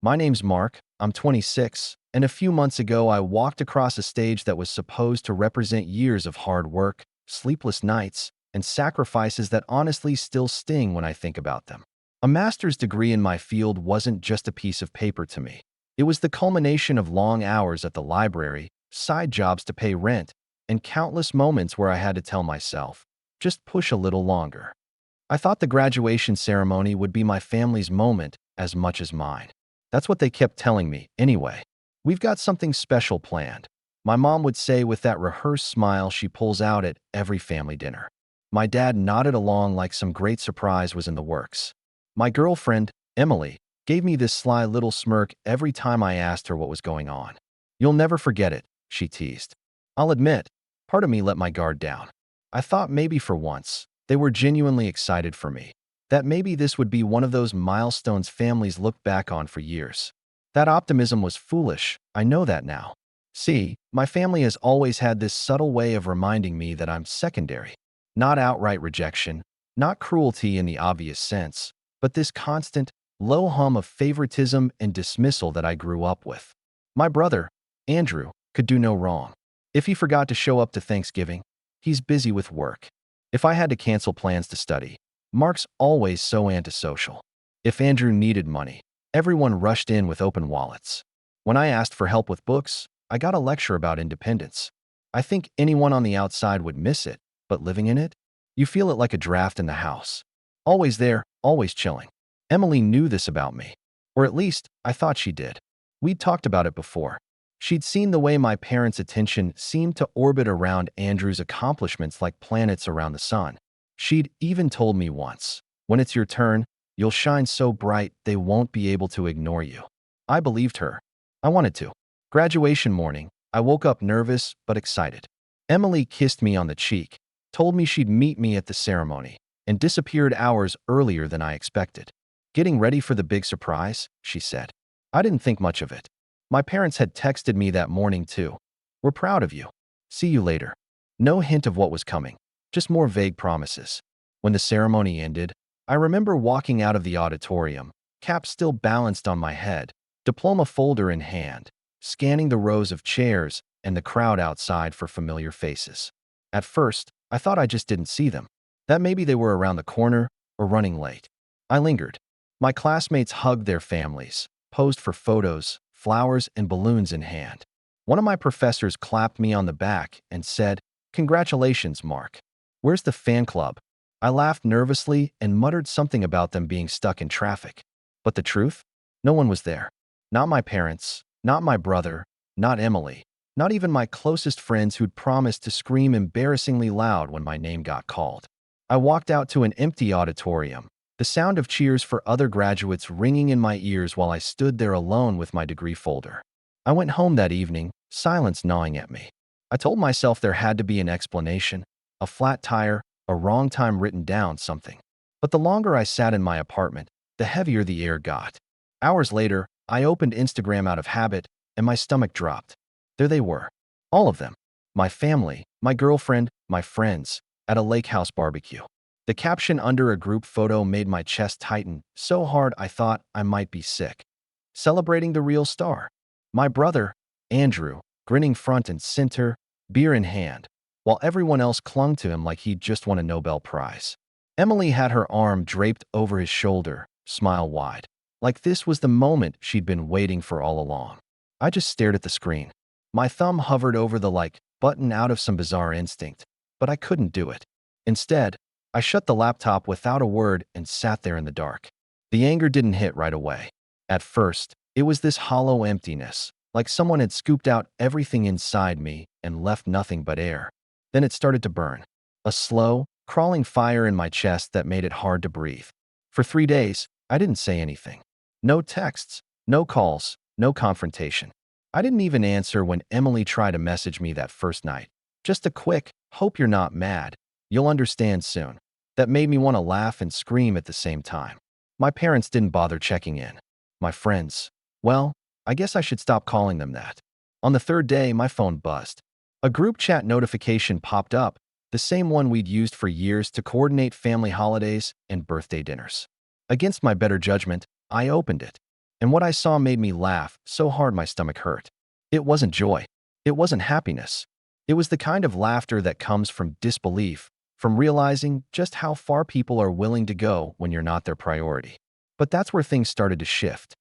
My name's Mark, I'm 26, and a few months ago I walked across a stage that was supposed to represent years of hard work, sleepless nights, and sacrifices that honestly still sting when I think about them. A master's degree in my field wasn't just a piece of paper to me. It was the culmination of long hours at the library, side jobs to pay rent, and countless moments where I had to tell myself, just push a little longer. I thought the graduation ceremony would be my family's moment as much as mine. That's what they kept telling me, anyway. We've got something special planned, my mom would say with that rehearsed smile she pulls out at every family dinner. My dad nodded along like some great surprise was in the works. My girlfriend, Emily, gave me this sly little smirk every time I asked her what was going on. You'll never forget it, she teased. I'll admit, part of me let my guard down. I thought maybe for once, they were genuinely excited for me. That maybe this would be one of those milestones families look back on for years. That optimism was foolish, I know that now. See, my family has always had this subtle way of reminding me that I'm secondary. Not outright rejection, not cruelty in the obvious sense, but this constant, low hum of favoritism and dismissal that I grew up with. My brother, Andrew, could do no wrong. If he forgot to show up to Thanksgiving, he's busy with work. If I had to cancel plans to study, Mark's always so antisocial. If Andrew needed money, everyone rushed in with open wallets. When I asked for help with books, I got a lecture about independence. I think anyone on the outside would miss it, but living in it, you feel it like a draft in the house. Always there, always chilling. Emily knew this about me, or at least I thought she did. We'd talked about it before. She'd seen the way my parents' attention seemed to orbit around Andrew's accomplishments like planets around the sun. She'd even told me once, when it's your turn, you'll shine so bright they won't be able to ignore you. I believed her. I wanted to. Graduation morning, I woke up nervous but excited. Emily kissed me on the cheek, told me she'd meet me at the ceremony, and disappeared hours earlier than I expected. Getting ready for the big surprise, she said. I didn't think much of it. My parents had texted me that morning too. We're proud of you. See you later. No hint of what was coming, just more vague promises. When the ceremony ended, I remember walking out of the auditorium, cap still balanced on my head, diploma folder in hand, scanning the rows of chairs and the crowd outside for familiar faces. At first, I thought I just didn't see them, that maybe they were around the corner or running late. I lingered. My classmates hugged their families, posed for photos, flowers and balloons in hand. One of my professors clapped me on the back and said, "Congratulations, Mark. Where's the fan club?" I laughed nervously and muttered something about them being stuck in traffic. But the truth? No one was there. Not my parents, not my brother, not Emily, not even my closest friends who'd promised to scream embarrassingly loud when my name got called. I walked out to an empty auditorium, the sound of cheers for other graduates ringing in my ears while I stood there alone with my degree folder. I went home that evening, silence gnawing at me. I told myself there had to be an explanation, a flat tire, a wrong time written down, something. But the longer I sat in my apartment, the heavier the air got. Hours later, I opened Instagram out of habit, and my stomach dropped. There they were. All of them. My family, my girlfriend, my friends, at a lake house barbecue. The caption under a group photo made my chest tighten so hard I thought I might be sick. Celebrating the real star. My brother, Andrew, grinning front and center, beer in hand, while everyone else clung to him like he'd just won a Nobel Prize. Emily had her arm draped over his shoulder, smile wide, like this was the moment she'd been waiting for all along. I just stared at the screen. My thumb hovered over the like button out of some bizarre instinct, but I couldn't do it. Instead, I shut the laptop without a word and sat there in the dark. The anger didn't hit right away. At first, it was this hollow emptiness, like someone had scooped out everything inside me and left nothing but air. Then it started to burn. A slow, crawling fire in my chest that made it hard to breathe. For 3 days, I didn't say anything. No texts, no calls, no confrontation. I didn't even answer when Emily tried to message me that first night. Just a quick, "Hope you're not mad. You'll understand soon." That made me want to laugh and scream at the same time. My parents didn't bother checking in. My friends, well, I guess I should stop calling them that. On the 3rd day, my phone buzzed. A group chat notification popped up, the same one we'd used for years to coordinate family holidays and birthday dinners. Against my better judgment, I opened it. And what I saw made me laugh so hard my stomach hurt. It wasn't joy. It wasn't happiness. It was the kind of laughter that comes from disbelief, from realizing just how far people are willing to go when you're not their priority. But that's where things started to shift.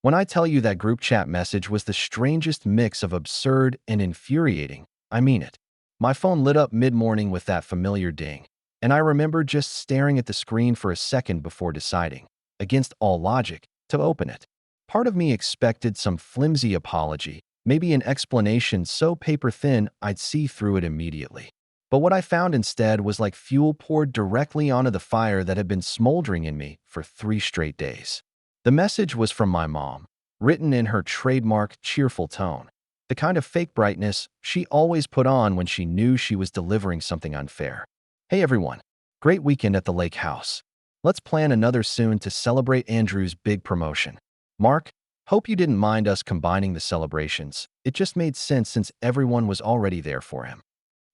When I tell you that group chat message was the strangest mix of absurd and infuriating, I mean it. My phone lit up mid-morning with that familiar ding, and I remember just staring at the screen for a second before deciding, against all logic, to open it. Part of me expected some flimsy apology, maybe an explanation so paper-thin I'd see through it immediately. But what I found instead was like fuel poured directly onto the fire that had been smoldering in me for 3 straight days. The message was from my mom, written in her trademark cheerful tone, the kind of fake brightness she always put on when she knew she was delivering something unfair. Hey everyone, great weekend at the lake house. Let's plan another soon to celebrate Andrew's big promotion. Mark, hope you didn't mind us combining the celebrations. It just made sense since everyone was already there for him.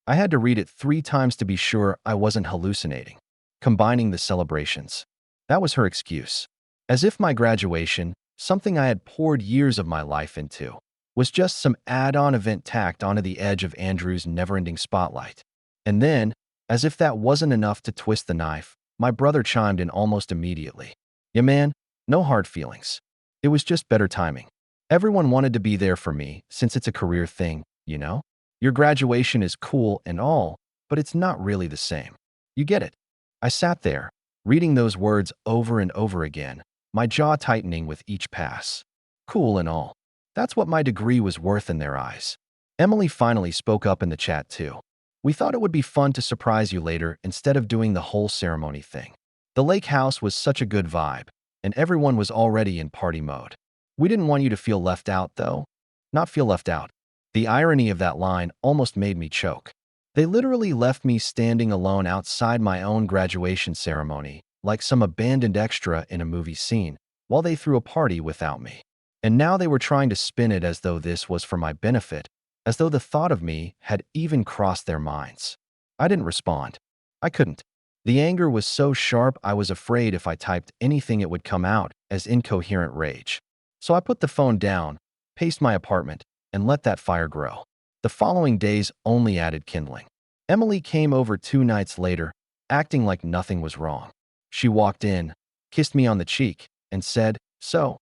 I had to read it 3 times to be sure I wasn't hallucinating. Combining the celebrations. That was her excuse. As if my graduation, something I had poured years of my life into, was just some add-on event tacked onto the edge of Andrew's never-ending spotlight. And then, as if that wasn't enough to twist the knife, my brother chimed in almost immediately. Yeah man, no hard feelings. It was just better timing. Everyone wanted to be there for me since it's a career thing, you know? Your graduation is cool and all, but it's not really the same. You get it. I sat there, reading those words over and over again, my jaw tightening with each pass. Cool and all. That's what my degree was worth in their eyes. Emily finally spoke up in the chat too. We thought it would be fun to surprise you later instead of doing the whole ceremony thing. The lake house was such a good vibe, and everyone was already in party mode. We didn't want you to feel left out, though. Not feel left out. The irony of that line almost made me choke. They literally left me standing alone outside my own graduation ceremony, like some abandoned extra in a movie scene, while they threw a party without me. And now they were trying to spin it as though this was for my benefit, as though the thought of me had even crossed their minds. I didn't respond. I couldn't. The anger was so sharp I was afraid if I typed anything it would come out as incoherent rage. So I put the phone down, paced my apartment, and let that fire grow. The following days only added kindling. Emily came over 2 nights later, acting like nothing was wrong. She walked in, kissed me on the cheek, and said, "So,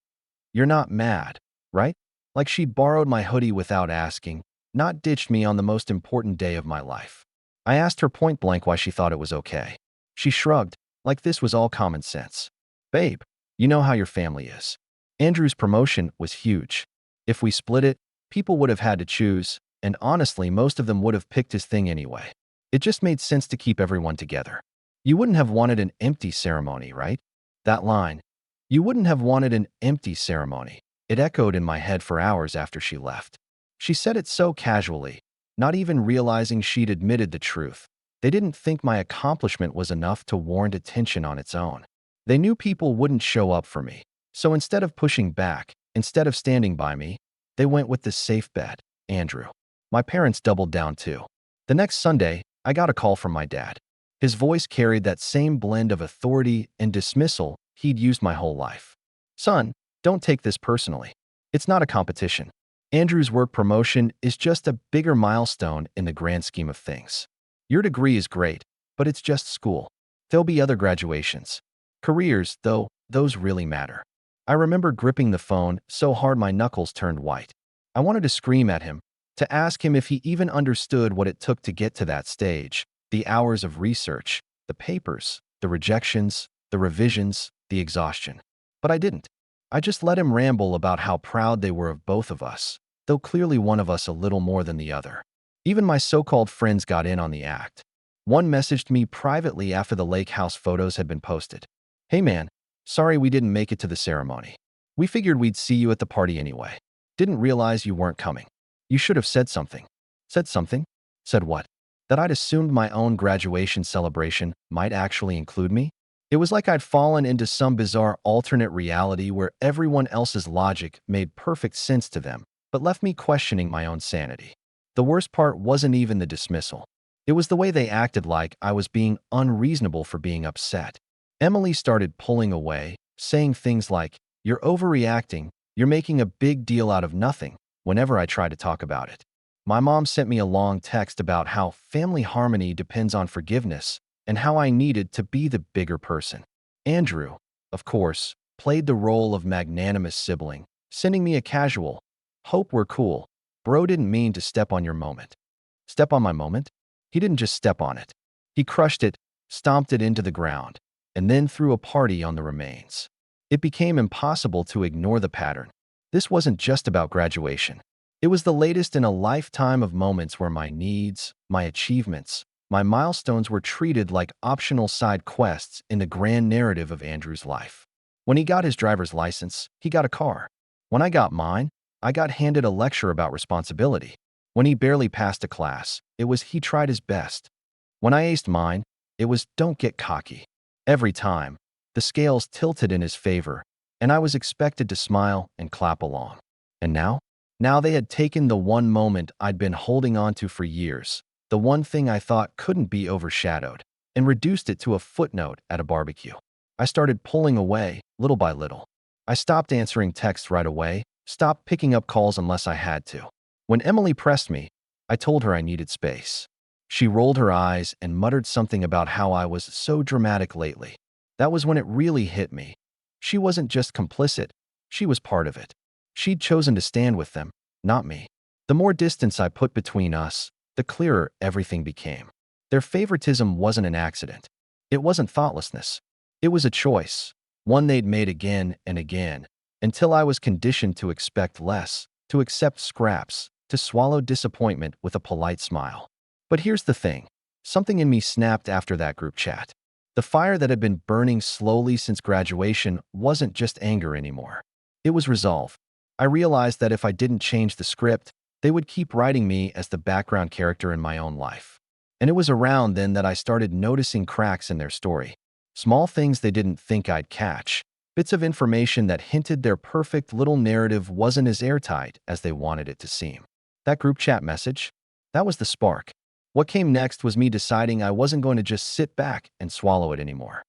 you're not mad, right?" Like she'd borrowed my hoodie without asking, not ditched me on the most important day of my life. I asked her point blank why she thought it was okay. She shrugged, like this was all common sense. "Babe, you know how your family is. Andrew's promotion was huge. If we split it, people would have had to choose, and honestly, most of them would have picked his thing anyway. It just made sense to keep everyone together. You wouldn't have wanted an empty ceremony, right?" That line, "You wouldn't have wanted an empty ceremony." It echoed in my head for hours after she left. She said it so casually, not even realizing she'd admitted the truth. They didn't think my accomplishment was enough to warrant attention on its own. They knew people wouldn't show up for me. So instead of pushing back, instead of standing by me, they went with the safe bet, Andrew. My parents doubled down too. The next Sunday, I got a call from my dad. His voice carried that same blend of authority and dismissal he'd used my whole life. "Son, don't take this personally. It's not a competition. Andrew's work promotion is just a bigger milestone in the grand scheme of things. Your degree is great, but it's just school. There'll be other graduations. Careers, though, those really matter." I remember gripping the phone so hard my knuckles turned white. I wanted to scream at him, to ask him if he even understood what it took to get to that stage, the hours of research, the papers, the rejections, the revisions, the exhaustion. But I didn't. I just let him ramble about how proud they were of both of us, though clearly one of us a little more than the other. Even my so-called friends got in on the act. One messaged me privately after the lake house photos had been posted. "Hey man, sorry we didn't make it to the ceremony. We figured we'd see you at the party anyway. Didn't realize you weren't coming. You should have said something." Said something? Said what? That I'd assumed my own graduation celebration might actually include me? It was like I'd fallen into some bizarre alternate reality where everyone else's logic made perfect sense to them, but left me questioning my own sanity. The worst part wasn't even the dismissal. It was the way they acted like I was being unreasonable for being upset. Emily started pulling away, saying things like, You're overreacting. You're making a big deal out of nothing whenever I try to talk about it. My mom sent me a long text about how family harmony depends on forgiveness and how I needed to be the bigger person. Andrew, of course, played the role of magnanimous sibling, sending me a casual, "Hope we're cool. Bro didn't mean to step on your moment." Step on my moment? He didn't just step on it. He crushed it, stomped it into the ground, and then threw a party on the remains. It became impossible to ignore the pattern. This wasn't just about graduation. It was the latest in a lifetime of moments where my needs, my achievements, my milestones were treated like optional side quests in the grand narrative of Andrew's life. When he got his driver's license, he got a car. When I got mine, I got handed a lecture about responsibility. When he barely passed a class, it was "he tried his best." When I aced mine, it was "don't get cocky." Every time, the scales tilted in his favor, and I was expected to smile and clap along. And now? Now they had taken the one moment I'd been holding on to for years, the one thing I thought couldn't be overshadowed, and reduced it to a footnote at a barbecue. I started pulling away, little by little. I stopped answering texts right away, stopped picking up calls unless I had to. When Emily pressed me, I told her I needed space. She rolled her eyes and muttered something about how I was so dramatic lately. That was when it really hit me. She wasn't just complicit, she was part of it. She'd chosen to stand with them, not me. The more distance I put between us, the clearer everything became. Their favoritism wasn't an accident. It wasn't thoughtlessness. It was a choice, one they'd made again and again, until I was conditioned to expect less, to accept scraps, to swallow disappointment with a polite smile. But here's the thing. Something in me snapped after that group chat. The fire that had been burning slowly since graduation wasn't just anger anymore. It was resolve. I realized that if I didn't change the script, they would keep writing me as the background character in my own life. And it was around then that I started noticing cracks in their story. Small things they didn't think I'd catch. Bits of information that hinted their perfect little narrative wasn't as airtight as they wanted it to seem. That group chat message? That was the spark. What came next was me deciding I wasn't going to just sit back and swallow it anymore.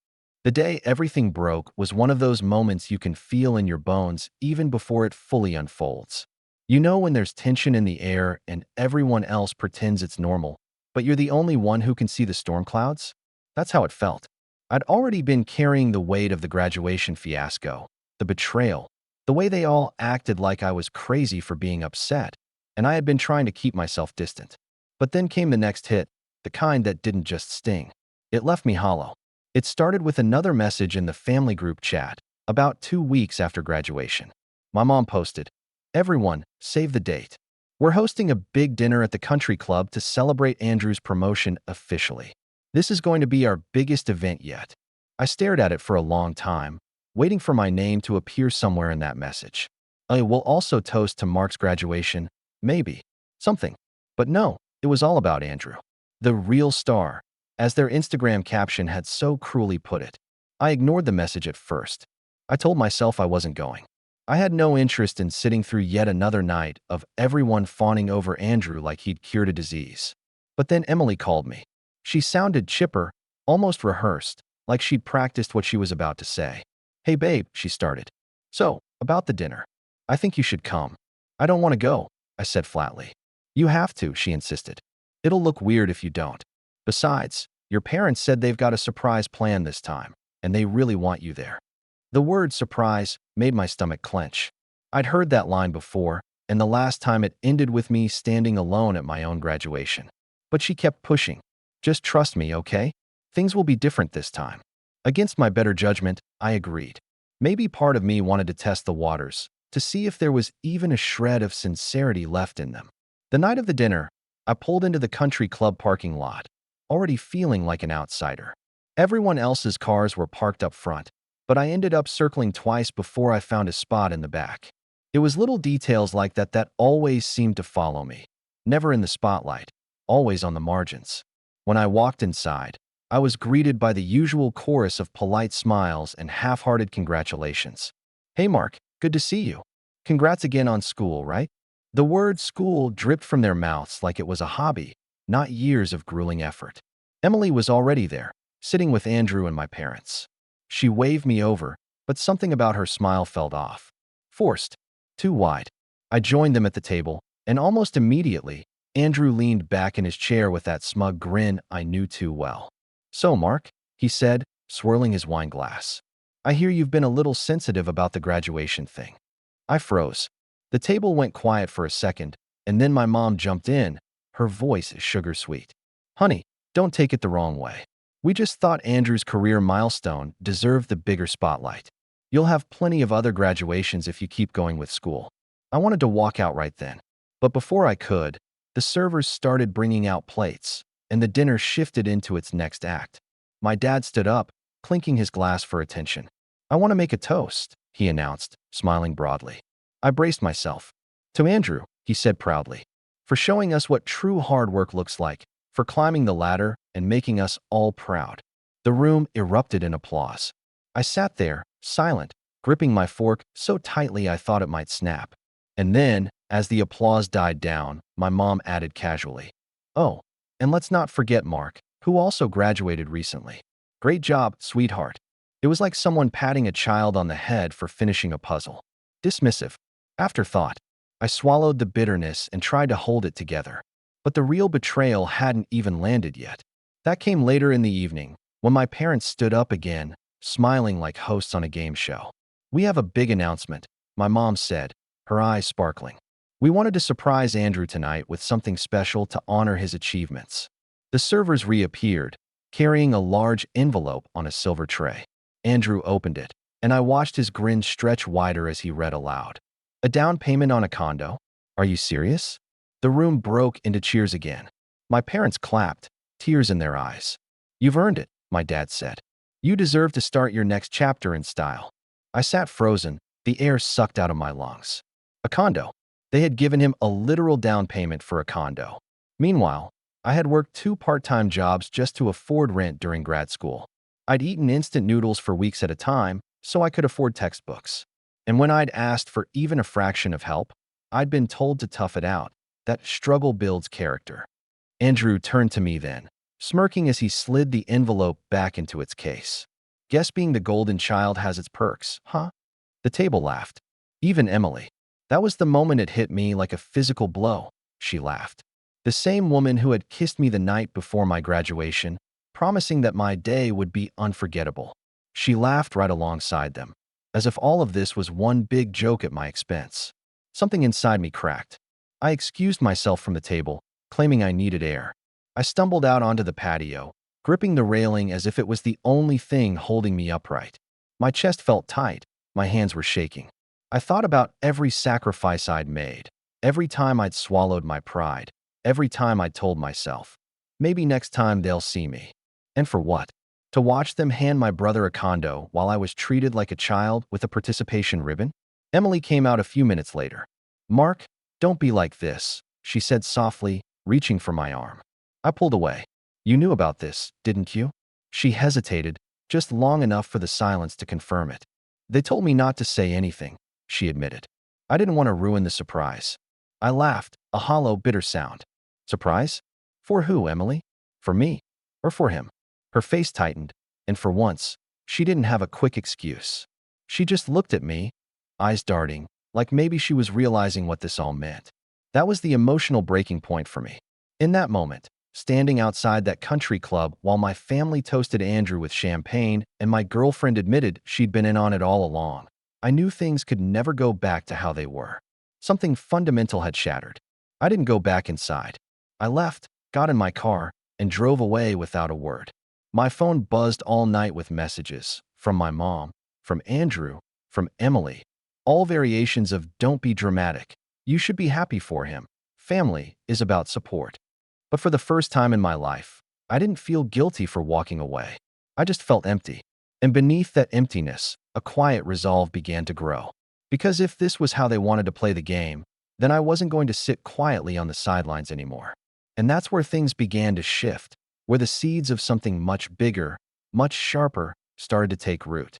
The day everything broke was one of those moments you can feel in your bones even before it fully unfolds. You know when there's tension in the air and everyone else pretends it's normal, but you're the only one who can see the storm clouds? That's how it felt. I'd already been carrying the weight of the graduation fiasco, the betrayal, the way they all acted like I was crazy for being upset, and I had been trying to keep myself distant. But then came the next hit, the kind that didn't just sting. It left me hollow. It started with another message in the family group chat, about 2 weeks after graduation. My mom posted, "Everyone, save the date. We're hosting a big dinner at the country club to celebrate Andrew's promotion officially. This is going to be our biggest event yet." I stared at it for a long time, waiting for my name to appear somewhere in that message. I will also toast to Mark's graduation, maybe, something. But no, it was all about Andrew. The real star, as their Instagram caption had so cruelly put it. I ignored the message at first. I told myself I wasn't going. I had no interest in sitting through yet another night of everyone fawning over Andrew like he'd cured a disease. But then Emily called me. She sounded chipper, almost rehearsed, like she'd practiced what she was about to say. "Hey babe," she started. "So, about the dinner. I think you should come." "I don't want to go," I said flatly. "You have to," she insisted. "It'll look weird if you don't. Besides, your parents said they've got a surprise plan this time, and they really want you there." The word surprise made my stomach clench. I'd heard that line before, and the last time it ended with me standing alone at my own graduation. But she kept pushing. "Just trust me, okay? Things will be different this time." Against my better judgment, I agreed. Maybe part of me wanted to test the waters, to see if there was even a shred of sincerity left in them. The night of the dinner, I pulled into the country club parking lot, already feeling like an outsider. Everyone else's cars were parked up front, but I ended up circling twice before I found a spot in the back. It was little details like that that always seemed to follow me. Never in the spotlight, always on the margins. When I walked inside, I was greeted by the usual chorus of polite smiles and half-hearted congratulations. "Hey Mark, good to see you. Congrats again on school, right?" The word school dripped from their mouths like it was a hobby, not years of grueling effort. Emily was already there, sitting with Andrew and my parents. She waved me over, but something about her smile felt off. Forced. Too wide. I joined them at the table, and almost immediately, Andrew leaned back in his chair with that smug grin I knew too well. "So, Mark," he said, swirling his wine glass. "I hear you've been a little sensitive about the graduation thing." I froze. The table went quiet for a second, and then my mom jumped in, her voice sugar-sweet. "Honey, don't take it the wrong way. We just thought Andrew's career milestone deserved the bigger spotlight. You'll have plenty of other graduations if you keep going with school." I wanted to walk out right then, but before I could, the servers started bringing out plates, and the dinner shifted into its next act. My dad stood up, clinking his glass for attention. "I want to make a toast," he announced, smiling broadly. I braced myself. "To Andrew," he said proudly, "for showing us what true hard work looks like, for climbing the ladder and making us all proud." The room erupted in applause. I sat there, silent, gripping my fork so tightly I thought it might snap. And then, as the applause died down, my mom added casually, "Oh, and let's not forget Mark, who also graduated recently. Great job, sweetheart." It was like someone patting a child on the head for finishing a puzzle. Dismissive. Afterthought. I swallowed the bitterness and tried to hold it together. But the real betrayal hadn't even landed yet. That came later in the evening, when my parents stood up again, smiling like hosts on a game show. "We have a big announcement," my mom said, her eyes sparkling. "We wanted to surprise Andrew tonight with something special to honor his achievements." The servers reappeared, carrying a large envelope on a silver tray. Andrew opened it, and I watched his grin stretch wider as he read aloud. "A down payment on a condo? Are you serious?" The room broke into cheers again. My parents clapped, tears in their eyes. "You've earned it," my dad said. "You deserve to start your next chapter in style." I sat frozen, the air sucked out of my lungs. A condo. They had given him a literal down payment for a condo. Meanwhile, I had worked 2 part-time jobs just to afford rent during grad school. I'd eaten instant noodles for weeks at a time, so I could afford textbooks. And when I'd asked for even a fraction of help, I'd been told to tough it out. That struggle builds character. Andrew turned to me then, smirking as he slid the envelope back into its case. "Guess being the golden child has its perks, huh?" The table laughed. Even Emily. That was the moment it hit me like a physical blow. She laughed. The same woman who had kissed me the night before my graduation, promising that my day would be unforgettable. She laughed right alongside them, as if all of this was one big joke at my expense. Something inside me cracked. I excused myself from the table, claiming I needed air. I stumbled out onto the patio, gripping the railing as if it was the only thing holding me upright. My chest felt tight, my hands were shaking. I thought about every sacrifice I'd made, every time I'd swallowed my pride, every time I'd told myself, maybe next time they'll see me. And for what? To watch them hand my brother a condo while I was treated like a child with a participation ribbon? Emily came out a few minutes later. "Mark, don't be like this," she said softly, reaching for my arm. I pulled away. "You knew about this, didn't you?" She hesitated, just long enough for the silence to confirm it. "They told me not to say anything," she admitted. I didn't want to ruin the surprise. I laughed, a hollow, bitter sound. "Surprise? For who, Emily? For me? Or for him?" Her face tightened, and for once, she didn't have a quick excuse. She just looked at me, eyes darting, like maybe she was realizing what this all meant. That was the emotional breaking point for me. In that moment, standing outside that country club while my family toasted Andrew with champagne and my girlfriend admitted she'd been in on it all along, I knew things could never go back to how they were. Something fundamental had shattered. I didn't go back inside. I left, got in my car, and drove away without a word. My phone buzzed all night with messages from my mom, from Andrew, from Emily. All variations of "don't be dramatic. You should be happy for him. Family is about support." But for the first time in my life, I didn't feel guilty for walking away. I just felt empty. And beneath that emptiness, a quiet resolve began to grow. Because if this was how they wanted to play the game, then I wasn't going to sit quietly on the sidelines anymore. And that's where things began to shift, where the seeds of something much bigger, much sharper, started to take root.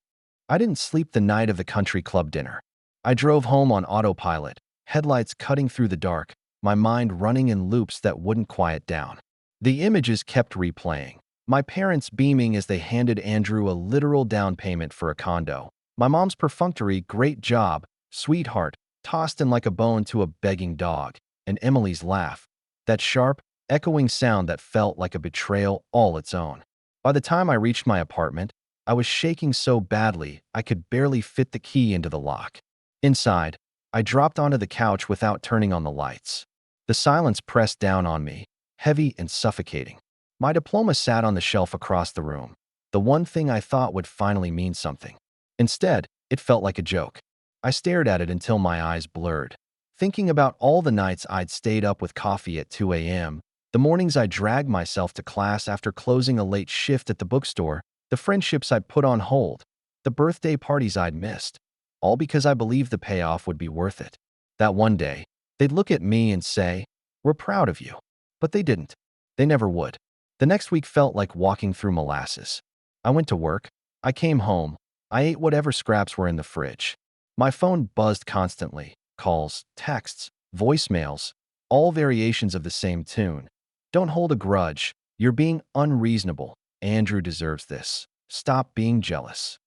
I didn't sleep the night of the country club dinner. I drove home on autopilot, headlights cutting through the dark, my mind running in loops that wouldn't quiet down. The images kept replaying. My parents beaming as they handed Andrew a literal down payment for a condo, My mom's perfunctory "great job, sweetheart" tossed in like a bone to a begging dog, and Emily's laugh, that sharp, echoing sound that felt like a betrayal all its own. By the time I reached my apartment, I was shaking so badly I could barely fit the key into the lock. Inside, I dropped onto the couch without turning on the lights. The silence pressed down on me, heavy and suffocating. My diploma sat on the shelf across the room, the one thing I thought would finally mean something. Instead, it felt like a joke. I stared at it until my eyes blurred, thinking about all the nights I'd stayed up with coffee at 2 a.m., the mornings I dragged myself to class after closing a late shift at the bookstore, the friendships I'd put on hold, the birthday parties I'd missed, all because I believed the payoff would be worth it. That one day, they'd look at me and say, "We're proud of you." But they didn't. They never would. The next week felt like walking through molasses. I went to work. I came home. I ate whatever scraps were in the fridge. My phone buzzed constantly. Calls, texts, voicemails, all variations of the same tune. "Don't hold a grudge. You're being unreasonable. Andrew deserves this. Stop being jealous."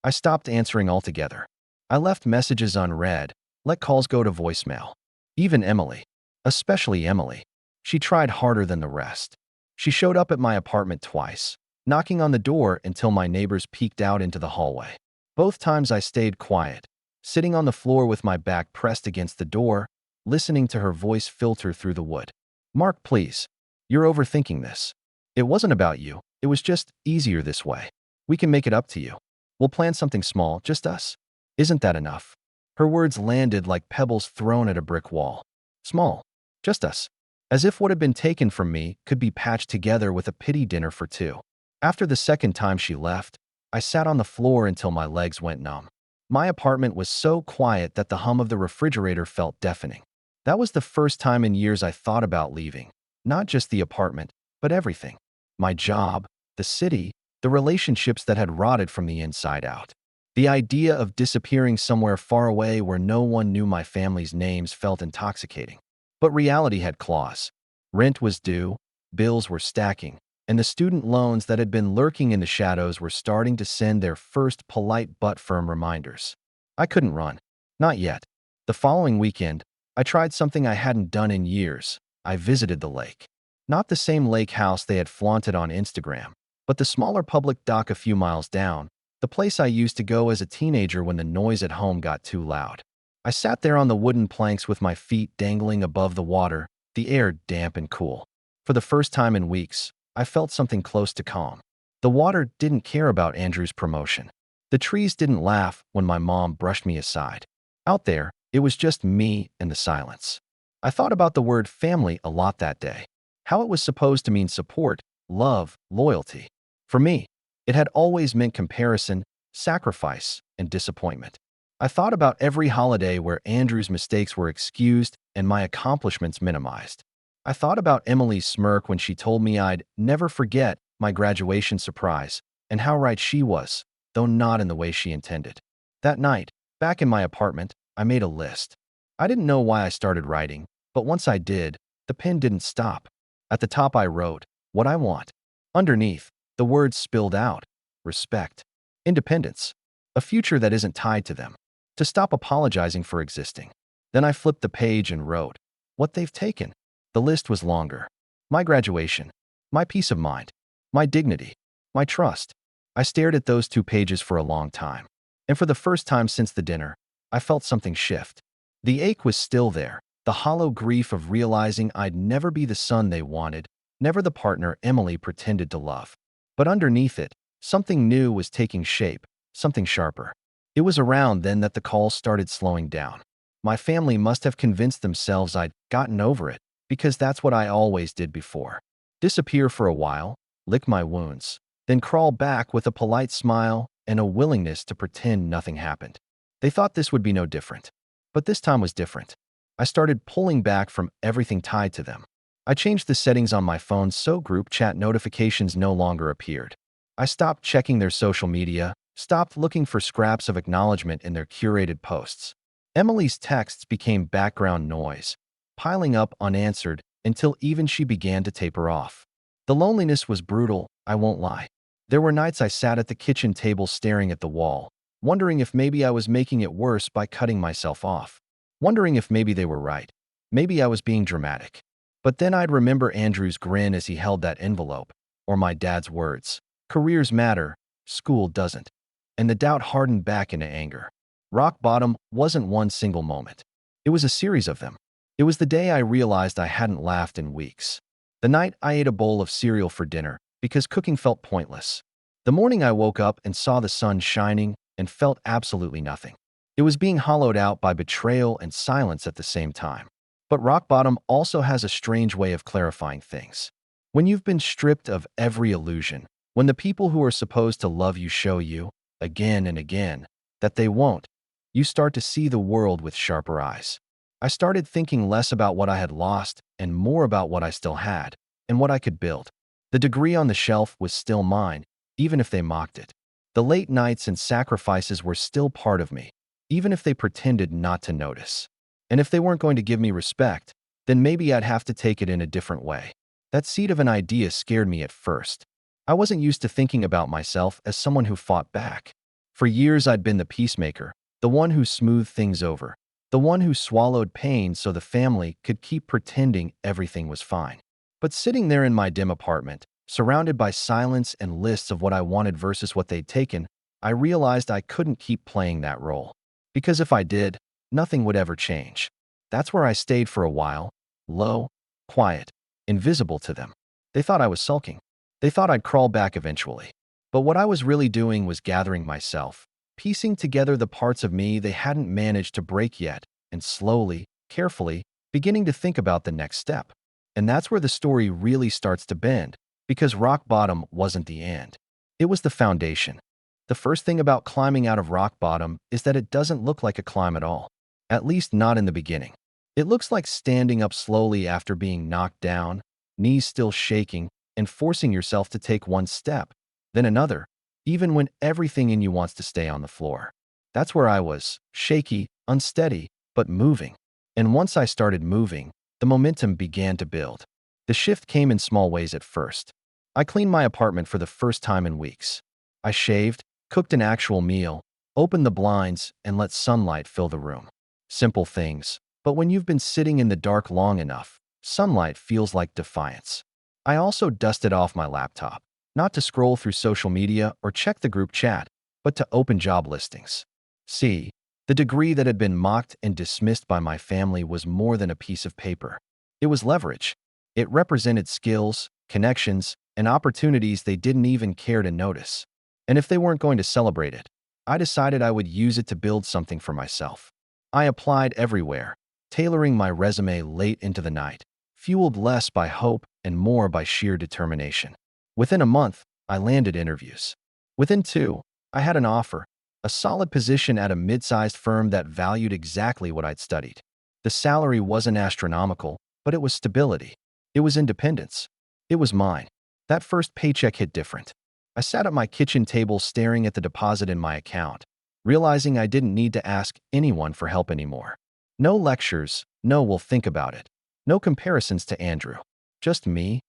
I stopped answering altogether. I left messages unread, let calls go to voicemail. Even Emily, especially Emily, she tried harder than the rest. She showed up at my apartment twice, knocking on the door until my neighbors peeked out into the hallway. Both times I stayed quiet, sitting on the floor with my back pressed against the door, listening to her voice filter through the wood. "Mark, please. You're overthinking this. It wasn't about you. It was just easier this way. We can make it up to you. We'll plan something small, just us. Isn't that enough?" Her words landed like pebbles thrown at a brick wall. Small. Just us. As if what had been taken from me could be patched together with a pity dinner for two. After the second time she left, I sat on the floor until my legs went numb. My apartment was so quiet that the hum of the refrigerator felt deafening. That was the first time in years I thought about leaving. Not just the apartment, but everything. My job, the city, the relationships that had rotted from the inside out. The idea of disappearing somewhere far away where no one knew my family's names felt intoxicating. But reality had claws. Rent was due, bills were stacking, and the student loans that had been lurking in the shadows were starting to send their first polite but firm reminders. I couldn't run. Not yet. The following weekend, I tried something I hadn't done in years. I visited the lake. Not the same lake house they had flaunted on Instagram, but the smaller public dock a few miles down, the place I used to go as a teenager when the noise at home got too loud. I sat there on the wooden planks with my feet dangling above the water, the air damp and cool. For the first time in weeks, I felt something close to calm. The water didn't care about Andrew's promotion. The trees didn't laugh when my mom brushed me aside. Out there, it was just me and the silence. I thought about the word family a lot that day. How it was supposed to mean support, love, loyalty. For me, it had always meant comparison, sacrifice, and disappointment. I thought about every holiday where Andrew's mistakes were excused and my accomplishments minimized. I thought about Emily's smirk when she told me I'd never forget my graduation surprise, and how right she was, though not in the way she intended. That night, back in my apartment, I made a list. I didn't know why I started writing, but once I did, the pen didn't stop. At the top I wrote, "What I want." Underneath, the words spilled out: respect, independence, a future that isn't tied to them, to stop apologizing for existing. Then I flipped the page and wrote, "What they've taken." The list was longer. My graduation, my peace of mind, my dignity, my trust. I stared at those 2 pages for a long time. And for the first time since the dinner, I felt something shift. The ache was still there, the hollow grief of realizing I'd never be the son they wanted, never the partner Emily pretended to love. But underneath it, something new was taking shape, something sharper. It was around then that the calls started slowing down. My family must have convinced themselves I'd gotten over it, because that's what I always did before. Disappear for a while, lick my wounds, then crawl back with a polite smile and a willingness to pretend nothing happened. They thought this would be no different. But this time was different. I started pulling back from everything tied to them. I changed the settings on my phone so group chat notifications no longer appeared. I stopped checking their social media, stopped looking for scraps of acknowledgement in their curated posts. Emily's texts became background noise, piling up unanswered until even she began to taper off. The loneliness was brutal, I won't lie. There were nights I sat at the kitchen table staring at the wall, wondering if maybe I was making it worse by cutting myself off, wondering if maybe they were right. Maybe I was being dramatic. But then I'd remember Andrew's grin as he held that envelope, or my dad's words, "Careers matter, school doesn't." And the doubt hardened back into anger. Rock bottom wasn't one single moment. It was a series of them. It was the day I realized I hadn't laughed in weeks. The night I ate a bowl of cereal for dinner because cooking felt pointless. The morning I woke up and saw the sun shining and felt absolutely nothing. It was being hollowed out by betrayal and silence at the same time. But rock bottom also has a strange way of clarifying things. When you've been stripped of every illusion, when the people who are supposed to love you show you, again and again, that they won't, you start to see the world with sharper eyes. I started thinking less about what I had lost and more about what I still had and what I could build. The degree on the shelf was still mine, even if they mocked it. The late nights and sacrifices were still part of me, even if they pretended not to notice. And if they weren't going to give me respect, then maybe I'd have to take it in a different way. That seed of an idea scared me at first. I wasn't used to thinking about myself as someone who fought back. For years I'd been the peacemaker, the one who smoothed things over, the one who swallowed pain so the family could keep pretending everything was fine. But sitting there in my dim apartment, surrounded by silence and lists of what I wanted versus what they'd taken, I realized I couldn't keep playing that role. Because if I did, nothing would ever change. That's where I stayed for a while, low, quiet, invisible to them. They thought I was sulking. They thought I'd crawl back eventually. But what I was really doing was gathering myself, piecing together the parts of me they hadn't managed to break yet, and slowly, carefully, beginning to think about the next step. And that's where the story really starts to bend, because rock bottom wasn't the end. It was the foundation. The first thing about climbing out of rock bottom is that it doesn't look like a climb at all. At least not in the beginning. It looks like standing up slowly after being knocked down, knees still shaking, and forcing yourself to take one step, then another, even when everything in you wants to stay on the floor. That's where I was, shaky, unsteady, but moving. And once I started moving, the momentum began to build. The shift came in small ways at first. I cleaned my apartment for the first time in weeks. I shaved, cooked an actual meal, opened the blinds, and let sunlight fill the room. Simple things, but when you've been sitting in the dark long enough, sunlight feels like defiance. I also dusted off my laptop, not to scroll through social media or check the group chat, but to open job listings. See, the degree that had been mocked and dismissed by my family was more than a piece of paper. It was leverage. It represented skills, connections, and opportunities they didn't even care to notice. And if they weren't going to celebrate it, I decided I would use it to build something for myself. I applied everywhere, tailoring my resume late into the night, fueled less by hope and more by sheer determination. Within a month, I landed interviews. Within 2, I had an offer, a solid position at a mid-sized firm that valued exactly what I'd studied. The salary wasn't astronomical, but it was stability. It was independence. It was mine. That first paycheck hit different. I sat at my kitchen table staring at the deposit in my account, realizing I didn't need to ask anyone for help anymore. No lectures, no "we'll think about it." No comparisons to Andrew. Just me,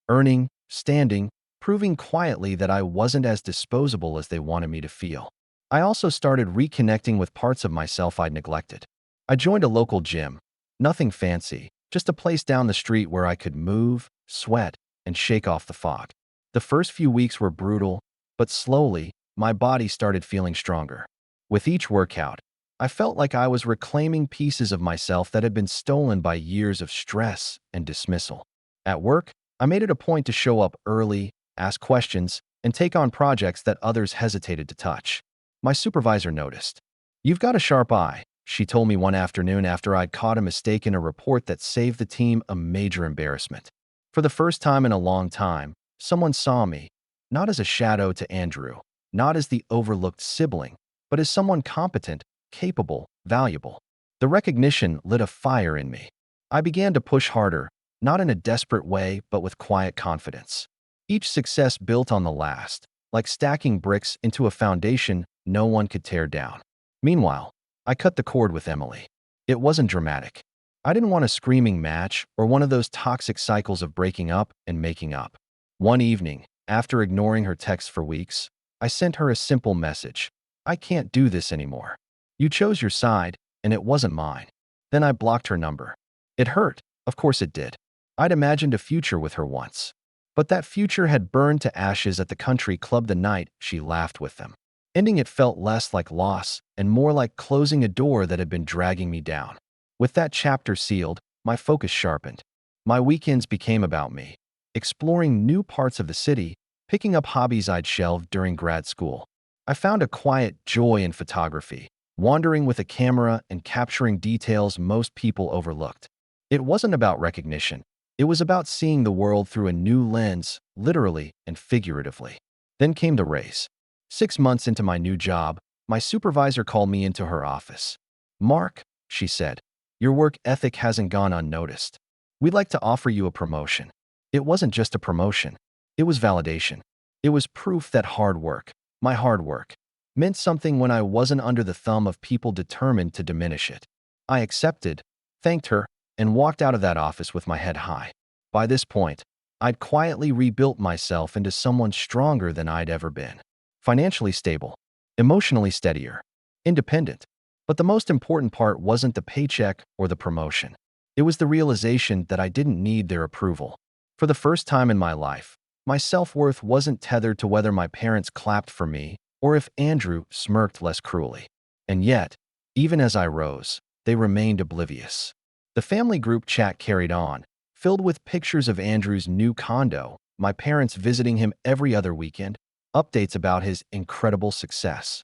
earning, standing, proving quietly that I wasn't as disposable as they wanted me to feel. I also started reconnecting with parts of myself I'd neglected. I joined a local gym. Nothing fancy, just a place down the street where I could move, sweat, and shake off the fog. The first few weeks were brutal, but slowly, my body started feeling stronger. With each workout, I felt like I was reclaiming pieces of myself that had been stolen by years of stress and dismissal. At work, I made it a point to show up early, ask questions, and take on projects that others hesitated to touch. My supervisor noticed. "You've got a sharp eye," she told me one afternoon after I'd caught a mistake in a report that saved the team a major embarrassment. For the first time in a long time, someone saw me, not as a shadow to Andrew, not as the overlooked sibling, but as someone competent, capable, valuable. The recognition lit a fire in me. I began to push harder, not in a desperate way, but with quiet confidence. Each success built on the last, like stacking bricks into a foundation no one could tear down. Meanwhile, I cut the cord with Emily. It wasn't dramatic. I didn't want a screaming match or one of those toxic cycles of breaking up and making up. One evening, after ignoring her texts for weeks, I sent her a simple message. I can't do this anymore. You chose your side, and it wasn't mine. Then I blocked her number. It hurt. Of course it did. I'd imagined a future with her once. But that future had burned to ashes at the country club the night she laughed with them. Ending it felt less like loss and more like closing a door that had been dragging me down. With that chapter sealed, my focus sharpened. My weekends became about me, exploring new parts of the city, picking up hobbies I'd shelved during grad school. I found a quiet joy in photography, wandering with a camera and capturing details most people overlooked. It wasn't about recognition. It was about seeing the world through a new lens, literally and figuratively. Then came the race. 6 months into my new job, my supervisor called me into her office. "Mark," she said, "your work ethic hasn't gone unnoticed. We'd like to offer you a promotion." It wasn't just a promotion. It was validation. It was proof that hard work, my hard work, meant something when I wasn't under the thumb of people determined to diminish it. I accepted, thanked her, and walked out of that office with my head high. By this point, I'd quietly rebuilt myself into someone stronger than I'd ever been. Financially stable, emotionally steadier, independent. But the most important part wasn't the paycheck or the promotion. It was the realization that I didn't need their approval. For the first time in my life, my self-worth wasn't tethered to whether my parents clapped for me or if Andrew smirked less cruelly. And yet, even as I rose, they remained oblivious. The family group chat carried on, filled with pictures of Andrew's new condo, my parents visiting him every other weekend, updates about his incredible success.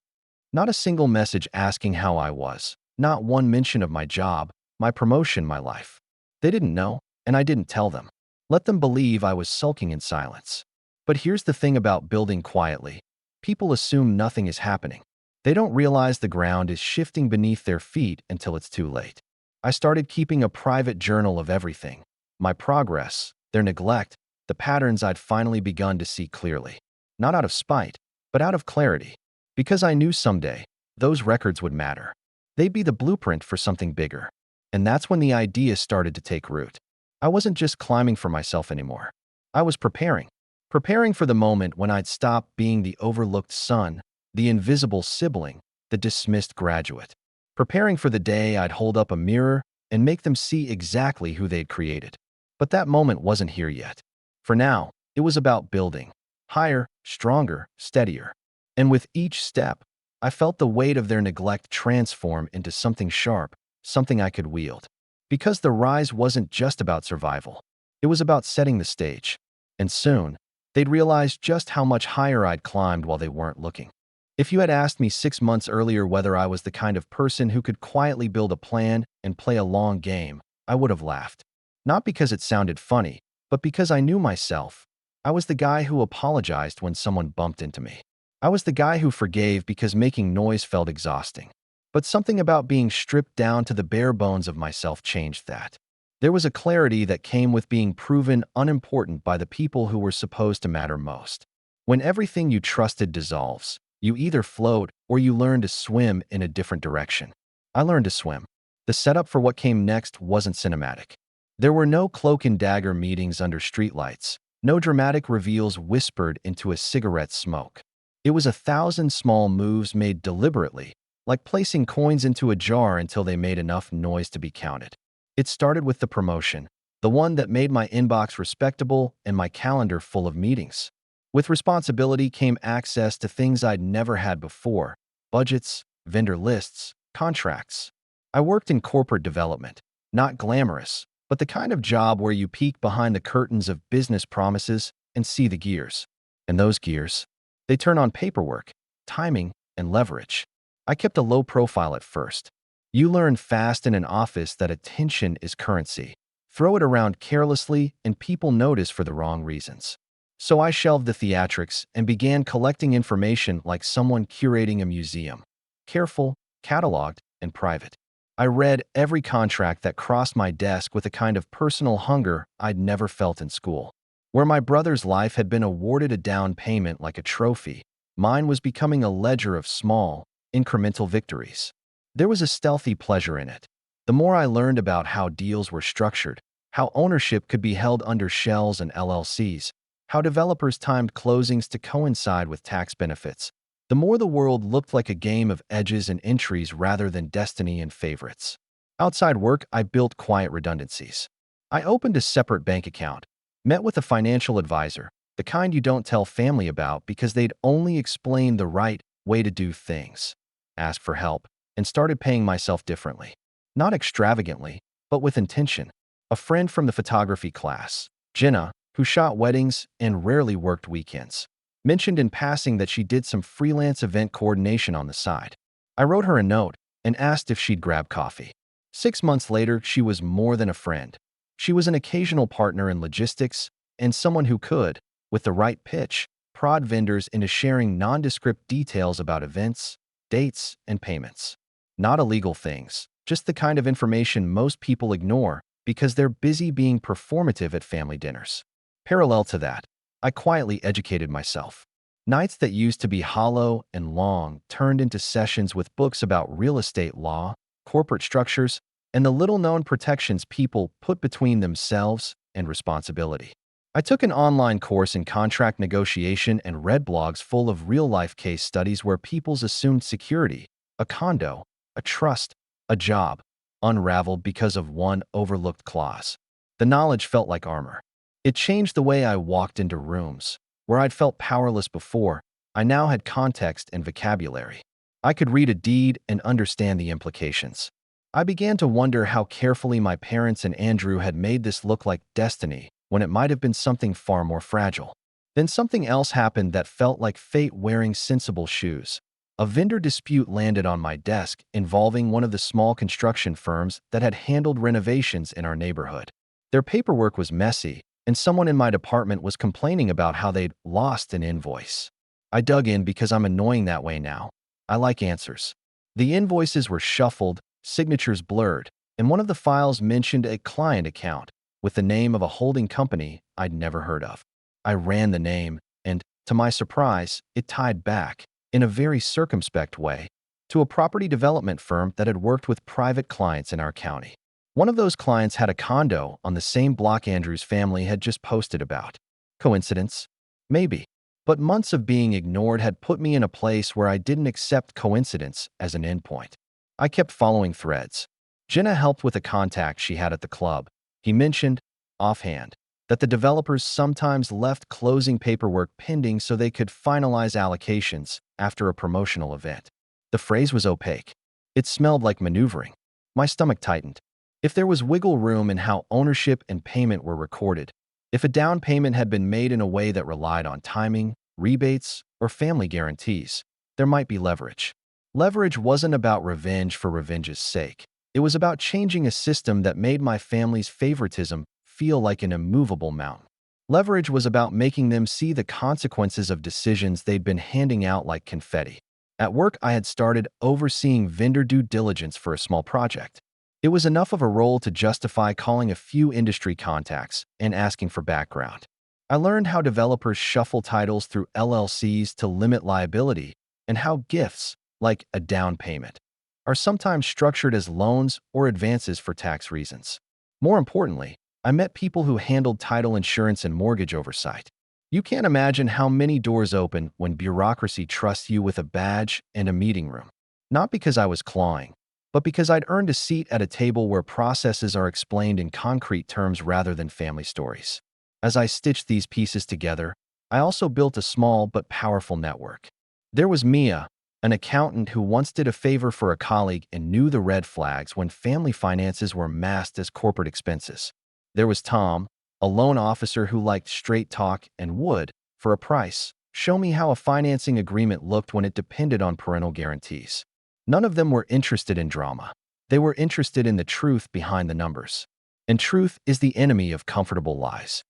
Not a single message asking how I was, not one mention of my job, my promotion, my life. They didn't know, and I didn't tell them. Let them believe I was sulking in silence. But here's the thing about building quietly. People assume nothing is happening. They don't realize the ground is shifting beneath their feet until it's too late. I started keeping a private journal of everything. My progress, their neglect, the patterns I'd finally begun to see clearly. Not out of spite, but out of clarity. Because I knew someday, those records would matter. They'd be the blueprint for something bigger. And that's when the idea started to take root. I wasn't just climbing for myself anymore. I was preparing. Preparing for the moment when I'd stop being the overlooked son, the invisible sibling, the dismissed graduate. Preparing for the day I'd hold up a mirror and make them see exactly who they'd created. But that moment wasn't here yet. For now, it was about building. Higher, stronger, steadier. And with each step, I felt the weight of their neglect transform into something sharp, something I could wield. Because the rise wasn't just about survival. It was about setting the stage. And soon, they'd realize just how much higher I'd climbed while they weren't looking. If you had asked me 6 months earlier whether I was the kind of person who could quietly build a plan and play a long game, I would have laughed. Not because it sounded funny, but because I knew myself. I was the guy who apologized when someone bumped into me. I was the guy who forgave because making noise felt exhausting. But something about being stripped down to the bare bones of myself changed that. There was a clarity that came with being proven unimportant by the people who were supposed to matter most. When everything you trusted dissolves, you either float or you learn to swim in a different direction. I learned to swim. The setup for what came next wasn't cinematic. There were no cloak and dagger meetings under streetlights, no dramatic reveals whispered into a cigarette smoke. It was 1,000 small moves made deliberately, like placing coins into a jar until they made enough noise to be counted. It started with the promotion, the one that made my inbox respectable and my calendar full of meetings. With responsibility came access to things I'd never had before: budgets, vendor lists, contracts. I worked in corporate development, not glamorous, but the kind of job where you peek behind the curtains of business promises and see the gears. And those gears, they turn on paperwork, timing, and leverage. I kept a low profile at first. You learn fast in an office that attention is currency. Throw it around carelessly and people notice for the wrong reasons. So I shelved the theatrics and began collecting information like someone curating a museum. Careful, cataloged, and private. I read every contract that crossed my desk with a kind of personal hunger I'd never felt in school. Where my brother's life had been awarded a down payment like a trophy, mine was becoming a ledger of small, incremental victories. There was a stealthy pleasure in it. The more I learned about how deals were structured, how ownership could be held under shells and LLCs, how developers timed closings to coincide with tax benefits, the more the world looked like a game of edges and entries rather than destiny and favorites. Outside work, I built quiet redundancies. I opened a separate bank account, met with a financial advisor, the kind you don't tell family about because they'd only explain the right way to do things, asked for help, and started paying myself differently. Not extravagantly, but with intention. A friend from the photography class, Jenna, who shot weddings and rarely worked weekends, mentioned in passing that she did some freelance event coordination on the side. I wrote her a note and asked if she'd grab coffee. 6 months later, she was more than a friend. She was an occasional partner in logistics and someone who could, with the right pitch, prod vendors into sharing nondescript details about events, dates, and payments. Not illegal things, just the kind of information most people ignore because they're busy being performative at family dinners. Parallel to that, I quietly educated myself. Nights that used to be hollow and long turned into sessions with books about real estate law, corporate structures, and the little-known protections people put between themselves and responsibility. I took an online course in contract negotiation and read blogs full of real-life case studies where people's assumed security, a condo, a trust, a job, unraveled because of one overlooked clause. The knowledge felt like armor. It changed the way I walked into rooms. Where I'd felt powerless before, I now had context and vocabulary. I could read a deed and understand the implications. I began to wonder how carefully my parents and Andrew had made this look like destiny when it might have been something far more fragile. Then something else happened that felt like fate wearing sensible shoes. A vendor dispute landed on my desk involving one of the small construction firms that had handled renovations in our neighborhood. Their paperwork was messy, and someone in my department was complaining about how they'd lost an invoice. I dug in because I'm annoying that way now. I like answers. The invoices were shuffled, signatures blurred, and one of the files mentioned a client account with the name of a holding company I'd never heard of. I ran the name, and, to my surprise, it tied back, in a very circumspect way, to a property development firm that had worked with private clients in our county. One of those clients had a condo on the same block Andrew's family had just posted about. Coincidence? Maybe. But months of being ignored had put me in a place where I didn't accept coincidence as an endpoint. I kept following threads. Jenna helped with a contact she had at the club. He mentioned, offhand, that the developers sometimes left closing paperwork pending so they could finalize allocations after a promotional event. The phrase was opaque. It smelled like maneuvering. My stomach tightened. If there was wiggle room in how ownership and payment were recorded, if a down payment had been made in a way that relied on timing, rebates, or family guarantees, there might be leverage. Leverage wasn't about revenge for revenge's sake. It was about changing a system that made my family's favoritism feel like an immovable mountain. Leverage was about making them see the consequences of decisions they'd been handing out like confetti. At work, I had started overseeing vendor due diligence for a small project. It was enough of a role to justify calling a few industry contacts and asking for background. I learned how developers shuffle titles through LLCs to limit liability and how gifts, like a down payment, are sometimes structured as loans or advances for tax reasons. More importantly, I met people who handled title insurance and mortgage oversight. You can't imagine how many doors open when bureaucracy trusts you with a badge and a meeting room. Not because I was clawing, but because I'd earned a seat at a table where processes are explained in concrete terms rather than family stories. As I stitched these pieces together, I also built a small but powerful network. There was Mia, an accountant who once did a favor for a colleague and knew the red flags when family finances were masked as corporate expenses. There was Tom, a loan officer who liked straight talk and would, for a price, show me how a financing agreement looked when it depended on parental guarantees. None of them were interested in drama. They were interested in the truth behind the numbers. And truth is the enemy of comfortable lies.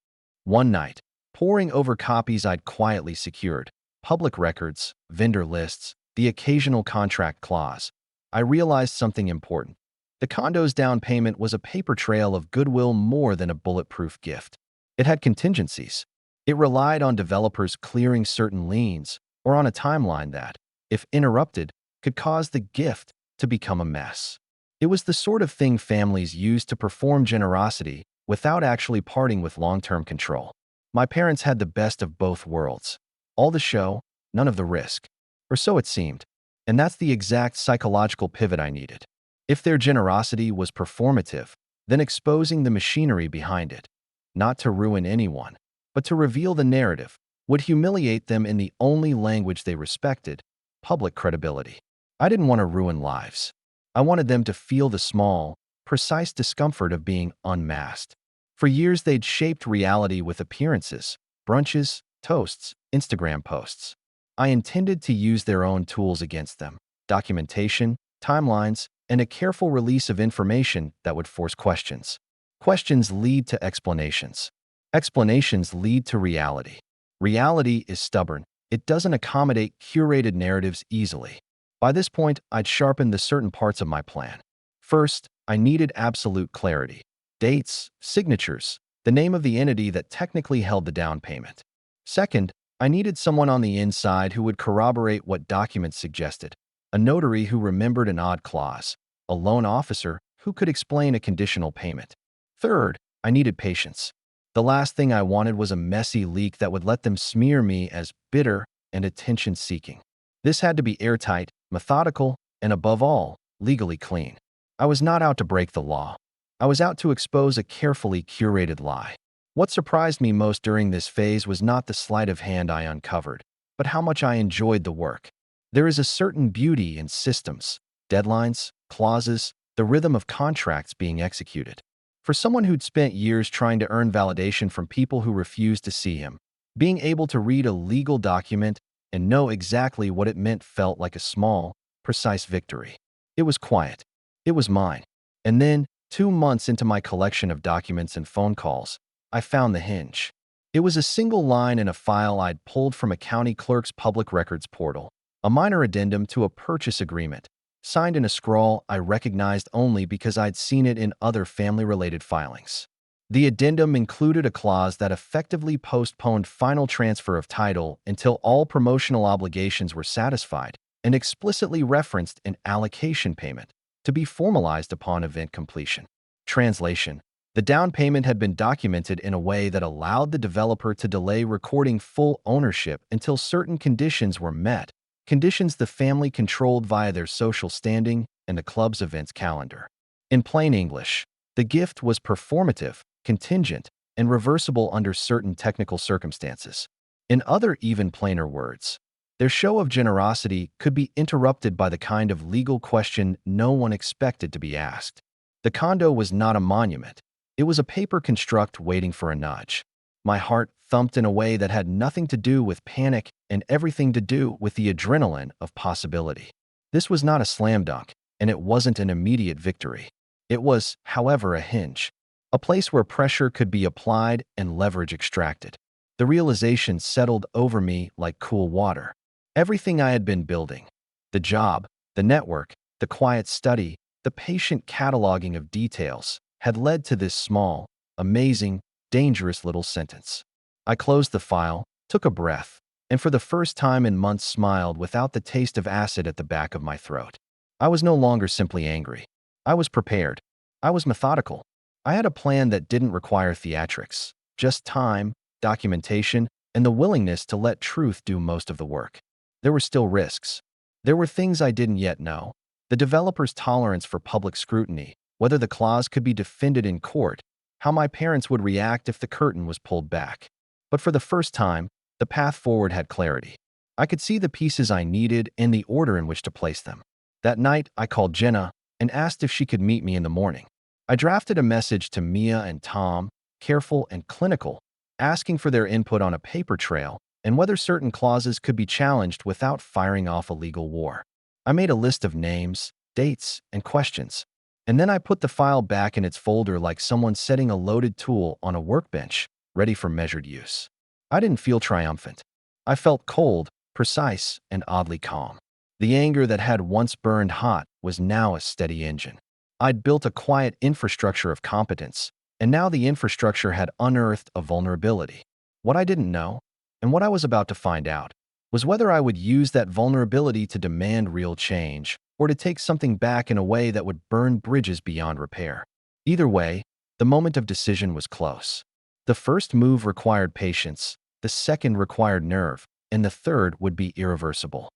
One night, poring over copies I'd quietly secured, public records, vendor lists, the occasional contract clause, I realized something important. The condo's down payment was a paper trail of goodwill more than a bulletproof gift. It had contingencies. It relied on developers clearing certain liens or on a timeline that, if interrupted, could cause the gift to become a mess. It was the sort of thing families used to perform generosity without actually parting with long-term control. My parents had the best of both worlds. All the show, none of the risk. Or so it seemed. And that's the exact psychological pivot I needed. If their generosity was performative, then exposing the machinery behind it, not to ruin anyone, but to reveal the narrative, would humiliate them in the only language they respected, public credibility. I didn't want to ruin lives. I wanted them to feel the small, precise discomfort of being unmasked. For years, they'd shaped reality with appearances, brunches, toasts, Instagram posts. I intended to use their own tools against them: documentation, timelines, and a careful release of information that would force questions. Questions lead to explanations. Explanations lead to reality. Reality is stubborn. It doesn't accommodate curated narratives easily. By this point, I'd sharpened the certain parts of my plan. First, I needed absolute clarity. Dates, signatures, the name of the entity that technically held the down payment. Second, I needed someone on the inside who would corroborate what documents suggested: a notary who remembered an odd clause, a loan officer who could explain a conditional payment. Third, I needed patience. The last thing I wanted was a messy leak that would let them smear me as bitter and attention-seeking. This had to be airtight, methodical, and above all, legally clean. I was not out to break the law. I was out to expose a carefully curated lie. What surprised me most during this phase was not the sleight of hand I uncovered, but how much I enjoyed the work. There is a certain beauty in systems, deadlines, clauses, the rhythm of contracts being executed. For someone who'd spent years trying to earn validation from people who refused to see him, being able to read a legal document and know exactly what it meant felt like a small, precise victory. It was quiet. It was mine. And then, 2 months into my collection of documents and phone calls, I found the hinge. It was a single line in a file I'd pulled from a county clerk's public records portal, a minor addendum to a purchase agreement, signed in a scrawl I recognized only because I'd seen it in other family-related filings. The addendum included a clause that effectively postponed final transfer of title until all promotional obligations were satisfied, and explicitly referenced an allocation payment to be formalized upon event completion. Translation: the down payment had been documented in a way that allowed the developer to delay recording full ownership until certain conditions were met, conditions the family controlled via their social standing and the club's events calendar. In plain English, the gift was performative, contingent, and reversible under certain technical circumstances. In other even plainer words, their show of generosity could be interrupted by the kind of legal question no one expected to be asked. The condo was not a monument. It was a paper construct waiting for a nudge. My heart thumped in a way that had nothing to do with panic and everything to do with the adrenaline of possibility. This was not a slam dunk, and it wasn't an immediate victory. It was, however, a hinge, a place where pressure could be applied and leverage extracted. The realization settled over me like cool water. Everything I had been building, the job, the network, the quiet study, the patient cataloging of details, had led to this small, amazing, dangerous little sentence. I closed the file, took a breath, and for the first time in months smiled without the taste of acid at the back of my throat. I was no longer simply angry. I was prepared. I was methodical. I had a plan that didn't require theatrics, just time, documentation, and the willingness to let truth do most of the work. There were still risks. There were things I didn't yet know: the developer's tolerance for public scrutiny, whether the clause could be defended in court, how my parents would react if the curtain was pulled back. But for the first time, the path forward had clarity. I could see the pieces I needed and the order in which to place them. That night, I called Jenna and asked if she could meet me in the morning. I drafted a message to Mia and Tom, careful and clinical, asking for their input on a paper trail and whether certain clauses could be challenged without firing off a legal war. I made a list of names, dates, and questions, and then I put the file back in its folder like someone setting a loaded tool on a workbench, ready for measured use. I didn't feel triumphant. I felt cold, precise, and oddly calm. The anger that had once burned hot was now a steady engine. I'd built a quiet infrastructure of competence, and now the infrastructure had unearthed a vulnerability. What I didn't know, and what I was about to find out, was whether I would use that vulnerability to demand real change or to take something back in a way that would burn bridges beyond repair. Either way, the moment of decision was close. The first move required patience, the second required nerve, and the third would be irreversible.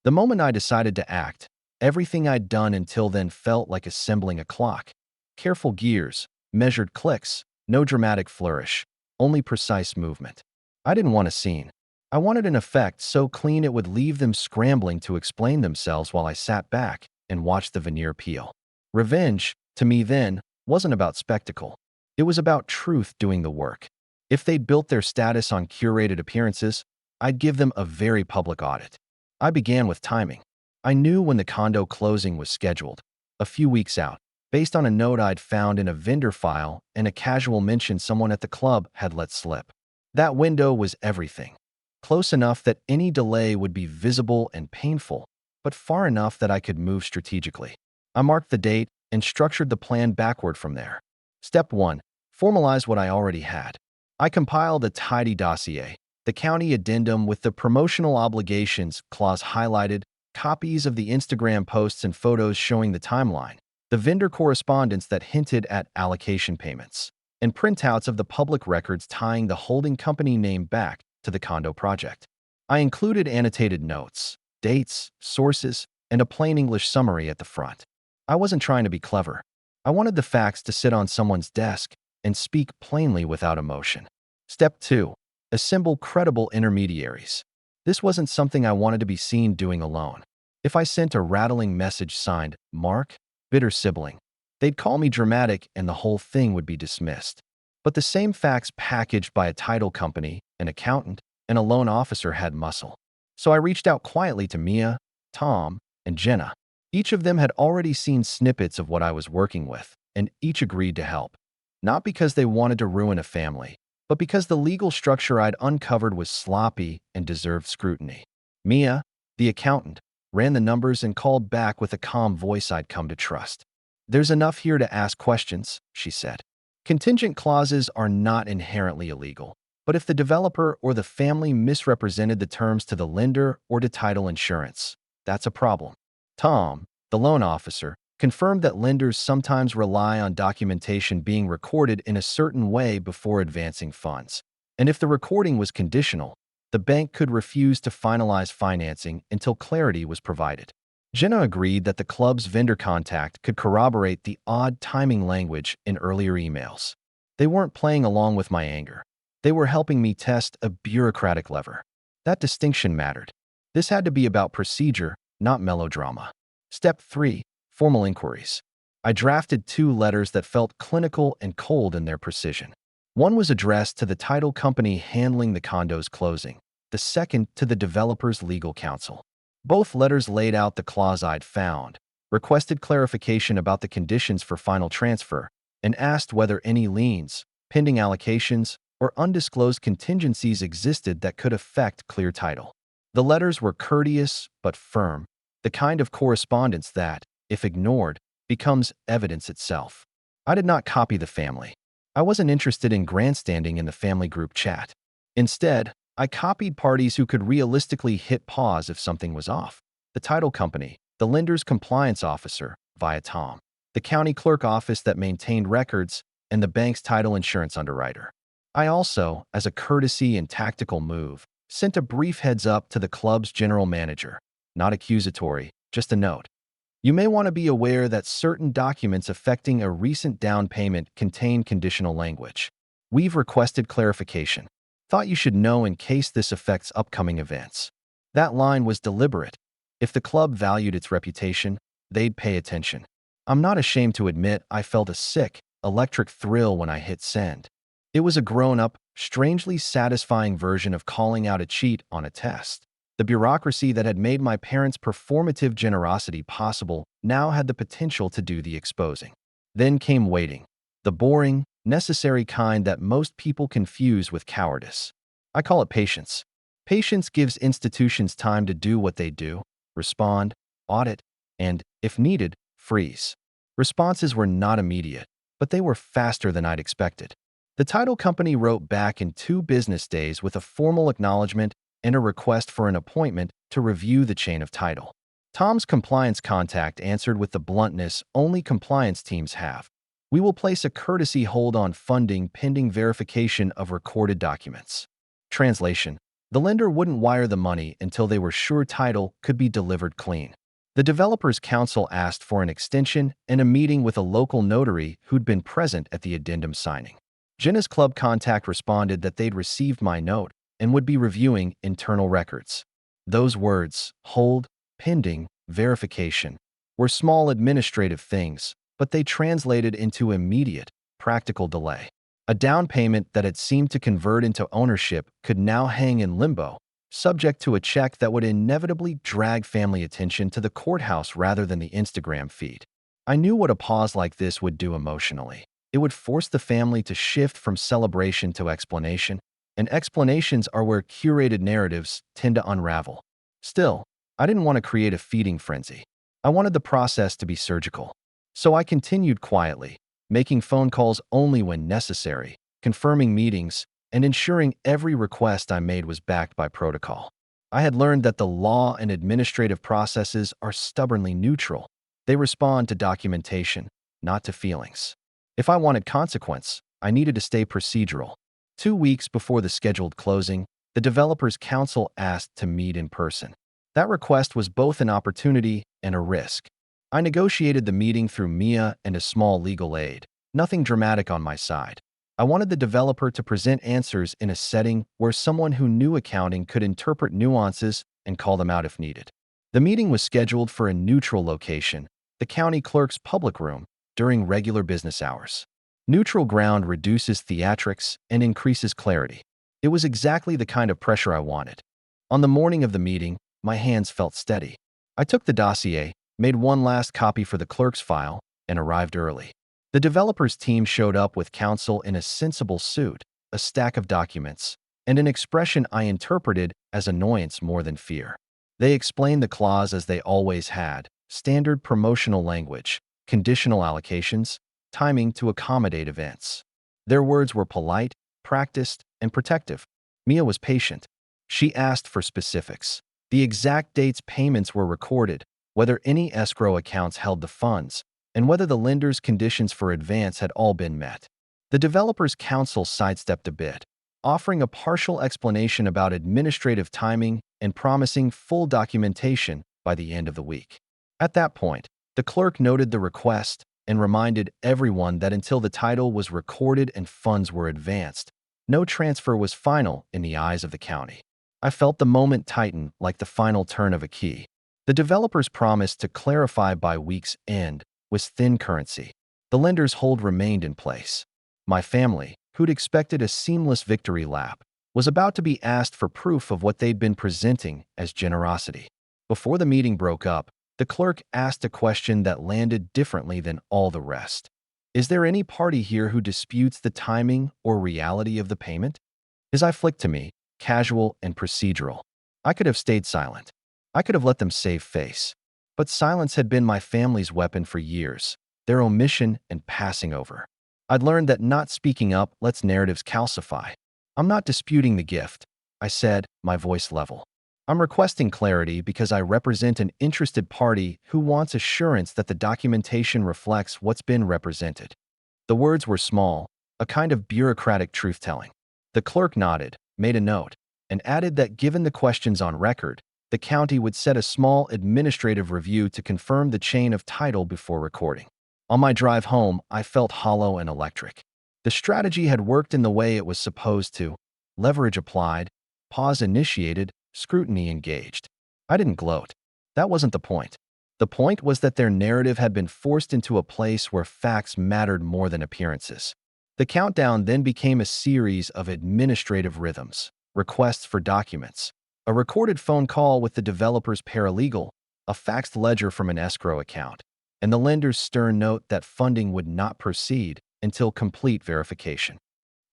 The moment I decided to act, everything I'd done until then felt like assembling a clock. Careful gears, measured clicks, no dramatic flourish, only precise movement. I didn't want a scene. I wanted an effect so clean it would leave them scrambling to explain themselves while I sat back and watched the veneer peel. Revenge, to me then, wasn't about spectacle. It was about truth doing the work. If they'd built their status on curated appearances, I'd give them a very public audit. I began with timing. I knew when the condo closing was scheduled, a few weeks out, based on a note I'd found in a vendor file and a casual mention someone at the club had let slip. That window was everything. Close enough that any delay would be visible and painful, but far enough that I could move strategically. I marked the date and structured the plan backward from there. Step 1. Formalize what I already had. I compiled a tidy dossier, the county addendum with the promotional obligations clause highlighted, copies of the Instagram posts and photos showing the timeline, the vendor correspondence that hinted at allocation payments, and printouts of the public records tying the holding company name back to the condo project. I included annotated notes, dates, sources, and a plain English summary at the front. I wasn't trying to be clever. I wanted the facts to sit on someone's desk and speak plainly without emotion. Step 2. Assemble credible intermediaries. This wasn't something I wanted to be seen doing alone. If I sent a rattling message signed, Mark, bitter sibling, they'd call me dramatic and the whole thing would be dismissed. But the same facts packaged by a title company, an accountant, and a loan officer had muscle. So I reached out quietly to Mia, Tom, and Jenna. Each of them had already seen snippets of what I was working with, and each agreed to help. Not because they wanted to ruin a family, but because the legal structure I'd uncovered was sloppy and deserved scrutiny. Mia, the accountant, ran the numbers and called back with a calm voice I'd come to trust. "There's enough here to ask questions," she said. "Contingent clauses are not inherently illegal, but if the developer or the family misrepresented the terms to the lender or to title insurance, that's a problem." Tom, the loan officer, confirmed that lenders sometimes rely on documentation being recorded in a certain way before advancing funds. And if the recording was conditional, the bank could refuse to finalize financing until clarity was provided. Jenna agreed that the club's vendor contact could corroborate the odd timing language in earlier emails. They weren't playing along with my anger. They were helping me test a bureaucratic lever. That distinction mattered. This had to be about procedure, not melodrama. Step 3. Formal inquiries. I drafted 2 letters that felt clinical and cold in their precision. One was addressed to the title company handling the condo's closing, the second to the developer's legal counsel. Both letters laid out the clause I'd found, requested clarification about the conditions for final transfer, and asked whether any liens, pending allocations, or undisclosed contingencies existed that could affect clear title. The letters were courteous but firm, the kind of correspondence that, if ignored, becomes evidence itself. I did not copy the family. I wasn't interested in grandstanding in the family group chat. Instead, I copied parties who could realistically hit pause if something was off. The title company, the lender's compliance officer, via Tom, the county clerk office that maintained records, and the bank's title insurance underwriter. I also, as a courtesy and tactical move, sent a brief heads-up to the club's general manager. Not accusatory, just a note. You may want to be aware that certain documents affecting a recent down payment contain conditional language. We've requested clarification. Thought you should know in case this affects upcoming events. That line was deliberate. If the club valued its reputation, they'd pay attention. I'm not ashamed to admit I felt a sick, electric thrill when I hit send. It was a grown-up, strangely satisfying version of calling out a cheat on a test. The bureaucracy that had made my parents' performative generosity possible now had the potential to do the exposing. Then came waiting, the boring, necessary kind that most people confuse with cowardice. I call it patience. Patience gives institutions time to do what they do, respond, audit, and, if needed, freeze. Responses were not immediate, but they were faster than I'd expected. The title company wrote back in 2 business days with a formal acknowledgement and a request for an appointment to review the chain of title. Tom's compliance contact answered with the bluntness only compliance teams have. We will place a courtesy hold on funding pending verification of recorded documents. Translation: The lender wouldn't wire the money until they were sure title could be delivered clean. The developers' counsel asked for an extension and a meeting with a local notary who'd been present at the addendum signing. Jenna's club contact responded that they'd received my note and would be reviewing internal records. Those words, hold, pending, verification, were small administrative things, but they translated into immediate, practical delay. A down payment that had seemed to convert into ownership could now hang in limbo, subject to a check that would inevitably drag family attention to the courthouse rather than the Instagram feed. I knew what a pause like this would do emotionally. It would force the family to shift from celebration to explanation, and explanations are where curated narratives tend to unravel. Still, I didn't want to create a feeding frenzy. I wanted the process to be surgical. So I continued quietly, making phone calls only when necessary, confirming meetings, and ensuring every request I made was backed by protocol. I had learned that the law and administrative processes are stubbornly neutral. They respond to documentation, not to feelings. If I wanted consequence, I needed to stay procedural. 2 weeks before the scheduled closing, the developers' counsel asked to meet in person. That request was both an opportunity and a risk. I negotiated the meeting through Mia and a small legal aid. Nothing dramatic on my side. I wanted the developer to present answers in a setting where someone who knew accounting could interpret nuances and call them out if needed. The meeting was scheduled for a neutral location, the county clerk's public room, during regular business hours. Neutral ground reduces theatrics and increases clarity. It was exactly the kind of pressure I wanted. On the morning of the meeting, my hands felt steady. I took the dossier, made one last copy for the clerk's file, and arrived early. The developer's team showed up with counsel in a sensible suit, a stack of documents, and an expression I interpreted as annoyance more than fear. They explained the clause as they always had: standard promotional language, conditional allocations, timing to accommodate events. Their words were polite, practiced, and protective. Mia was patient. She asked for specifics. The exact dates payments were recorded, whether any escrow accounts held the funds, and whether the lender's conditions for advance had all been met. The developer's counsel sidestepped a bit, offering a partial explanation about administrative timing and promising full documentation by the end of the week. At that point, the clerk noted the request and reminded everyone that until the title was recorded and funds were advanced, no transfer was final in the eyes of the county. I felt the moment tighten like the final turn of a key. The developer's promise to clarify by week's end was thin currency. The lender's hold remained in place. My family, who'd expected a seamless victory lap, was about to be asked for proof of what they'd been presenting as generosity. Before the meeting broke up, the clerk asked a question that landed differently than all the rest. Is there any party here who disputes the timing or reality of the payment? His eye flicked to me, casual and procedural. I could have stayed silent. I could have let them save face. But silence had been my family's weapon for years, their omission and passing over. I'd learned that not speaking up lets narratives calcify. I'm not disputing the gift, I said, my voice level. I'm requesting clarity because I represent an interested party who wants assurance that the documentation reflects what's been represented. The words were small, a kind of bureaucratic truth-telling. The clerk nodded, made a note, and added that given the questions on record, the county would set a small administrative review to confirm the chain of title before recording. On my drive home, I felt hollow and electric. The strategy had worked in the way it was supposed to. Leverage applied, pause initiated, scrutiny engaged. I didn't gloat. That wasn't the point. The point was that their narrative had been forced into a place where facts mattered more than appearances. The countdown then became a series of administrative rhythms, requests for documents, a recorded phone call with the developer's paralegal, a faxed ledger from an escrow account, and the lender's stern note that funding would not proceed until complete verification.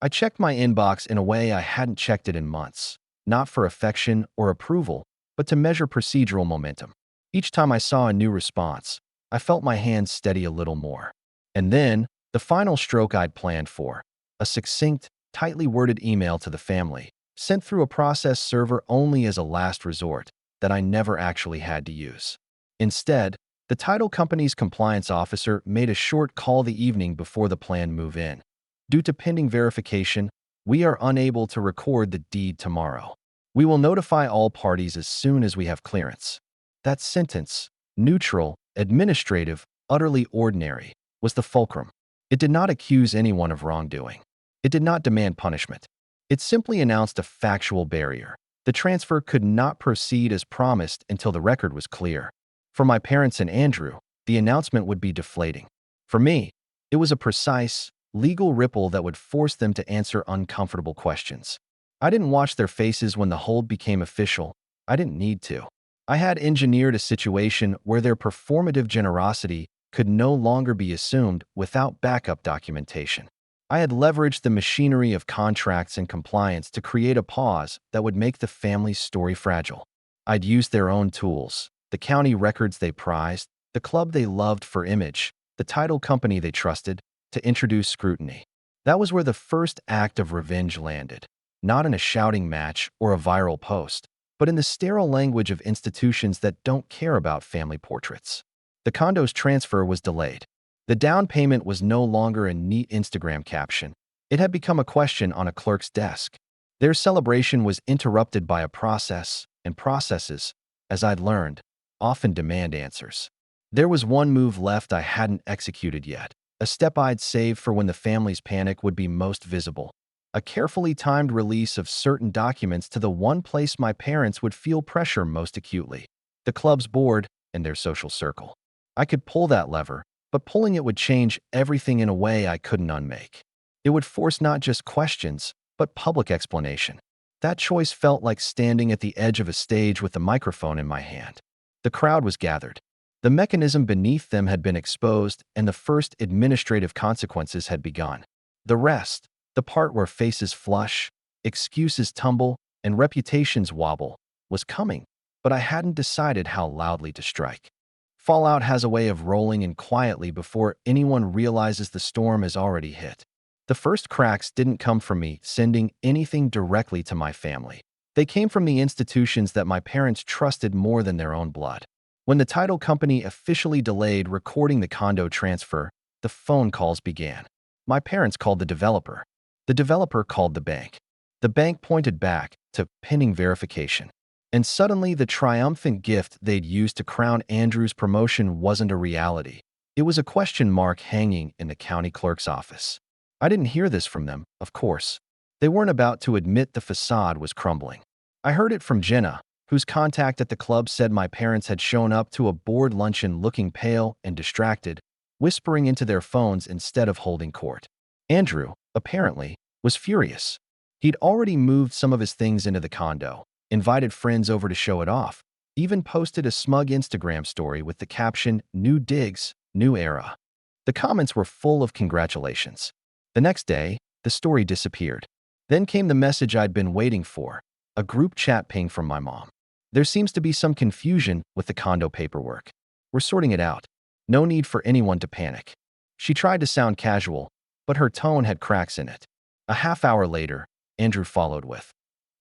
I checked my inbox in a way I hadn't checked it in months, not for affection or approval, but to measure procedural momentum. Each time I saw a new response, I felt my hands steady a little more. And then, the final stroke I'd planned for, a succinct, tightly worded email to the family, sent through a process server only as a last resort that I never actually had to use. Instead, the title company's compliance officer made a short call the evening before the planned move-in. Due to pending verification, we are unable to record the deed tomorrow. We will notify all parties as soon as we have clearance. That sentence, neutral, administrative, utterly ordinary, was the fulcrum. It did not accuse anyone of wrongdoing. It did not demand punishment. It simply announced a factual barrier. The transfer could not proceed as promised until the record was clear. For my parents and Andrew, the announcement would be deflating. For me, it was a precise, legal ripple that would force them to answer uncomfortable questions. I didn't watch their faces when the hold became official. I didn't need to. I had engineered a situation where their performative generosity could no longer be assumed without backup documentation. I had leveraged the machinery of contracts and compliance to create a pause that would make the family's story fragile. I'd used their own tools, the county records they prized, the club they loved for image, the title company they trusted, to introduce scrutiny. That was where the first act of revenge landed, not in a shouting match or a viral post, but in the sterile language of institutions that don't care about family portraits. The condo's transfer was delayed. The down payment was no longer a neat Instagram caption. It had become a question on a clerk's desk. Their celebration was interrupted by a process, and processes, as I'd learned, often demand answers. There was one move left I hadn't executed yet, a step I'd saved for when the family's panic would be most visible. A carefully timed release of certain documents to the one place my parents would feel pressure most acutely, the club's board and their social circle. I could pull that lever, but pulling it would change everything in a way I couldn't unmake. It would force not just questions, but public explanation. That choice felt like standing at the edge of a stage with a microphone in my hand. The crowd was gathered. The mechanism beneath them had been exposed, and the first administrative consequences had begun. The rest, the part where faces flush, excuses tumble, and reputations wobble, was coming, but I hadn't decided how loudly to strike. Fallout has a way of rolling in quietly before anyone realizes the storm has already hit. The first cracks didn't come from me sending anything directly to my family. They came from the institutions that my parents trusted more than their own blood. When the title company officially delayed recording the condo transfer, the phone calls began. My parents called the developer. The developer called the bank. The bank pointed back to pending verification. And suddenly the triumphant gift they'd used to crown Andrew's promotion wasn't a reality. It was a question mark hanging in the county clerk's office. I didn't hear this from them, of course. They weren't about to admit the facade was crumbling. I heard it from Jenna, whose contact at the club said my parents had shown up to a board luncheon looking pale and distracted, whispering into their phones instead of holding court. Andrew, apparently, was furious. He'd already moved some of his things into the condo, invited friends over to show it off, even posted a smug Instagram story with the caption, "New digs, new era." The comments were full of congratulations. The next day, the story disappeared. Then came the message I'd been waiting for, a group chat ping from my mom. "There seems to be some confusion with the condo paperwork. We're sorting it out. No need for anyone to panic." She tried to sound casual, but her tone had cracks in it. A half hour later, Andrew followed with,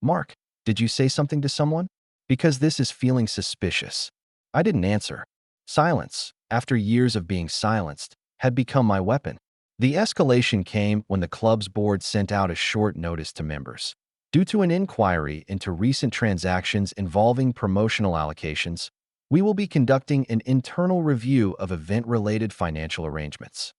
"Mark, did you say something to someone? Because this is feeling suspicious." I didn't answer. Silence, after years of being silenced, had become my weapon. The escalation came when the club's board sent out a short notice to members. Due to an inquiry into recent transactions involving promotional allocations, we will be conducting an internal review of event-related financial arrangements.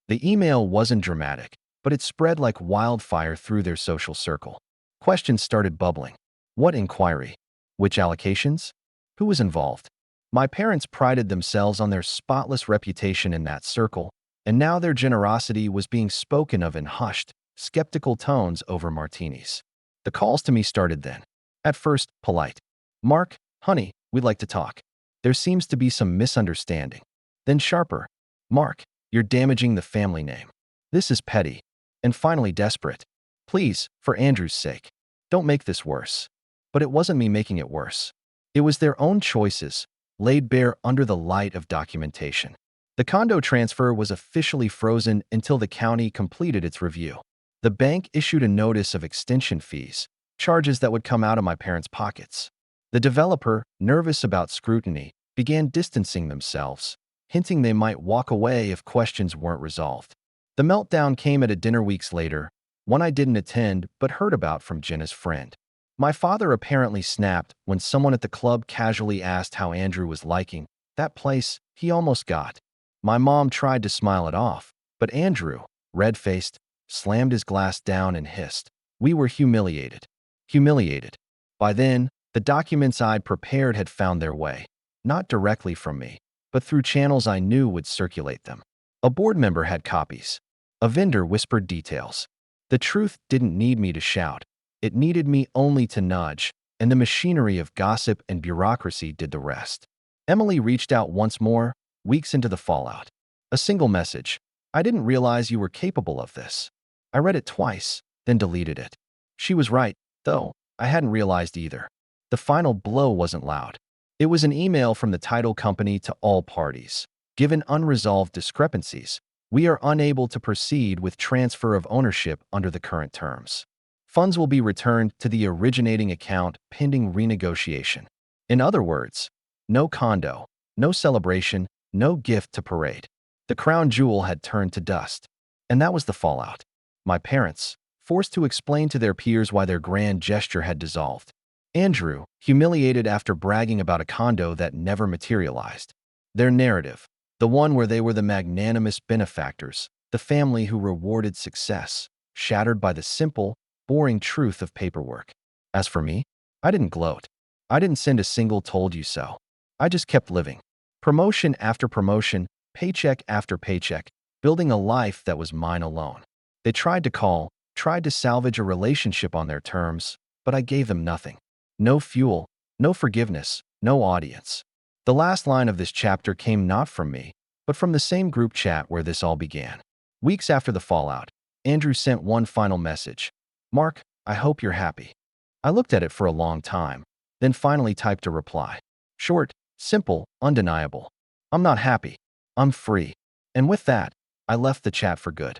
The email wasn't dramatic, but it spread like wildfire through their social circle. Questions started bubbling. What inquiry? Which allocations? Who was involved? My parents prided themselves on their spotless reputation in that circle, and now their generosity was being spoken of in hushed, skeptical tones over martinis. The calls to me started then. At first, polite. "Mark, honey, we'd like to talk. There seems to be some misunderstanding." Then sharper. "Mark, you're damaging the family name. This is petty." And finally desperate. "Please, for Andrew's sake, don't make this worse." But it wasn't me making it worse. It was their own choices, laid bare under the light of documentation. The condo transfer was officially frozen until the county completed its review. The bank issued a notice of extension fees, charges that would come out of my parents' pockets. The developer, nervous about scrutiny, began distancing themselves, hinting they might walk away if questions weren't resolved. The meltdown came at a dinner weeks later, one I didn't attend but heard about from Jenna's friend. My father apparently snapped when someone at the club casually asked how Andrew was liking that place he almost got. My mom tried to smile it off, but Andrew, red-faced, slammed his glass down and hissed. We were humiliated. Humiliated. By then, the documents I'd prepared had found their way, not directly from me, but through channels I knew would circulate them. A board member had copies. A vendor whispered details. The truth didn't need me to shout. It needed me only to nudge, and the machinery of gossip and bureaucracy did the rest. Emily reached out once more, weeks into the fallout. A single message. I didn't realize you were capable of this. I read it twice, then deleted it. She was right, though. I hadn't realized either. The final blow wasn't loud. It was an email from the title company to all parties. Given unresolved discrepancies, we are unable to proceed with transfer of ownership under the current terms. Funds will be returned to the originating account pending renegotiation. In other words, no condo, no celebration, no gift to parade. The crown jewel had turned to dust. And that was the fallout. My parents, forced to explain to their peers why their grand gesture had dissolved. Andrew, humiliated after bragging about a condo that never materialized. Their narrative, the one where they were the magnanimous benefactors, the family who rewarded success, shattered by the simple, boring truth of paperwork. As for me, I didn't gloat. I didn't send a single "told you so." I just kept living. Promotion after promotion, paycheck after paycheck, building a life that was mine alone. They tried to call, tried to salvage a relationship on their terms, but I gave them nothing. No fuel, no forgiveness, no audience. The last line of this chapter came not from me, but from the same group chat where this all began. Weeks after the fallout, Andrew sent one final message. Mark, I hope you're happy. I looked at it for a long time, then finally typed a reply. Short, simple, undeniable. I'm not happy. I'm free. And with that, I left the chat for good.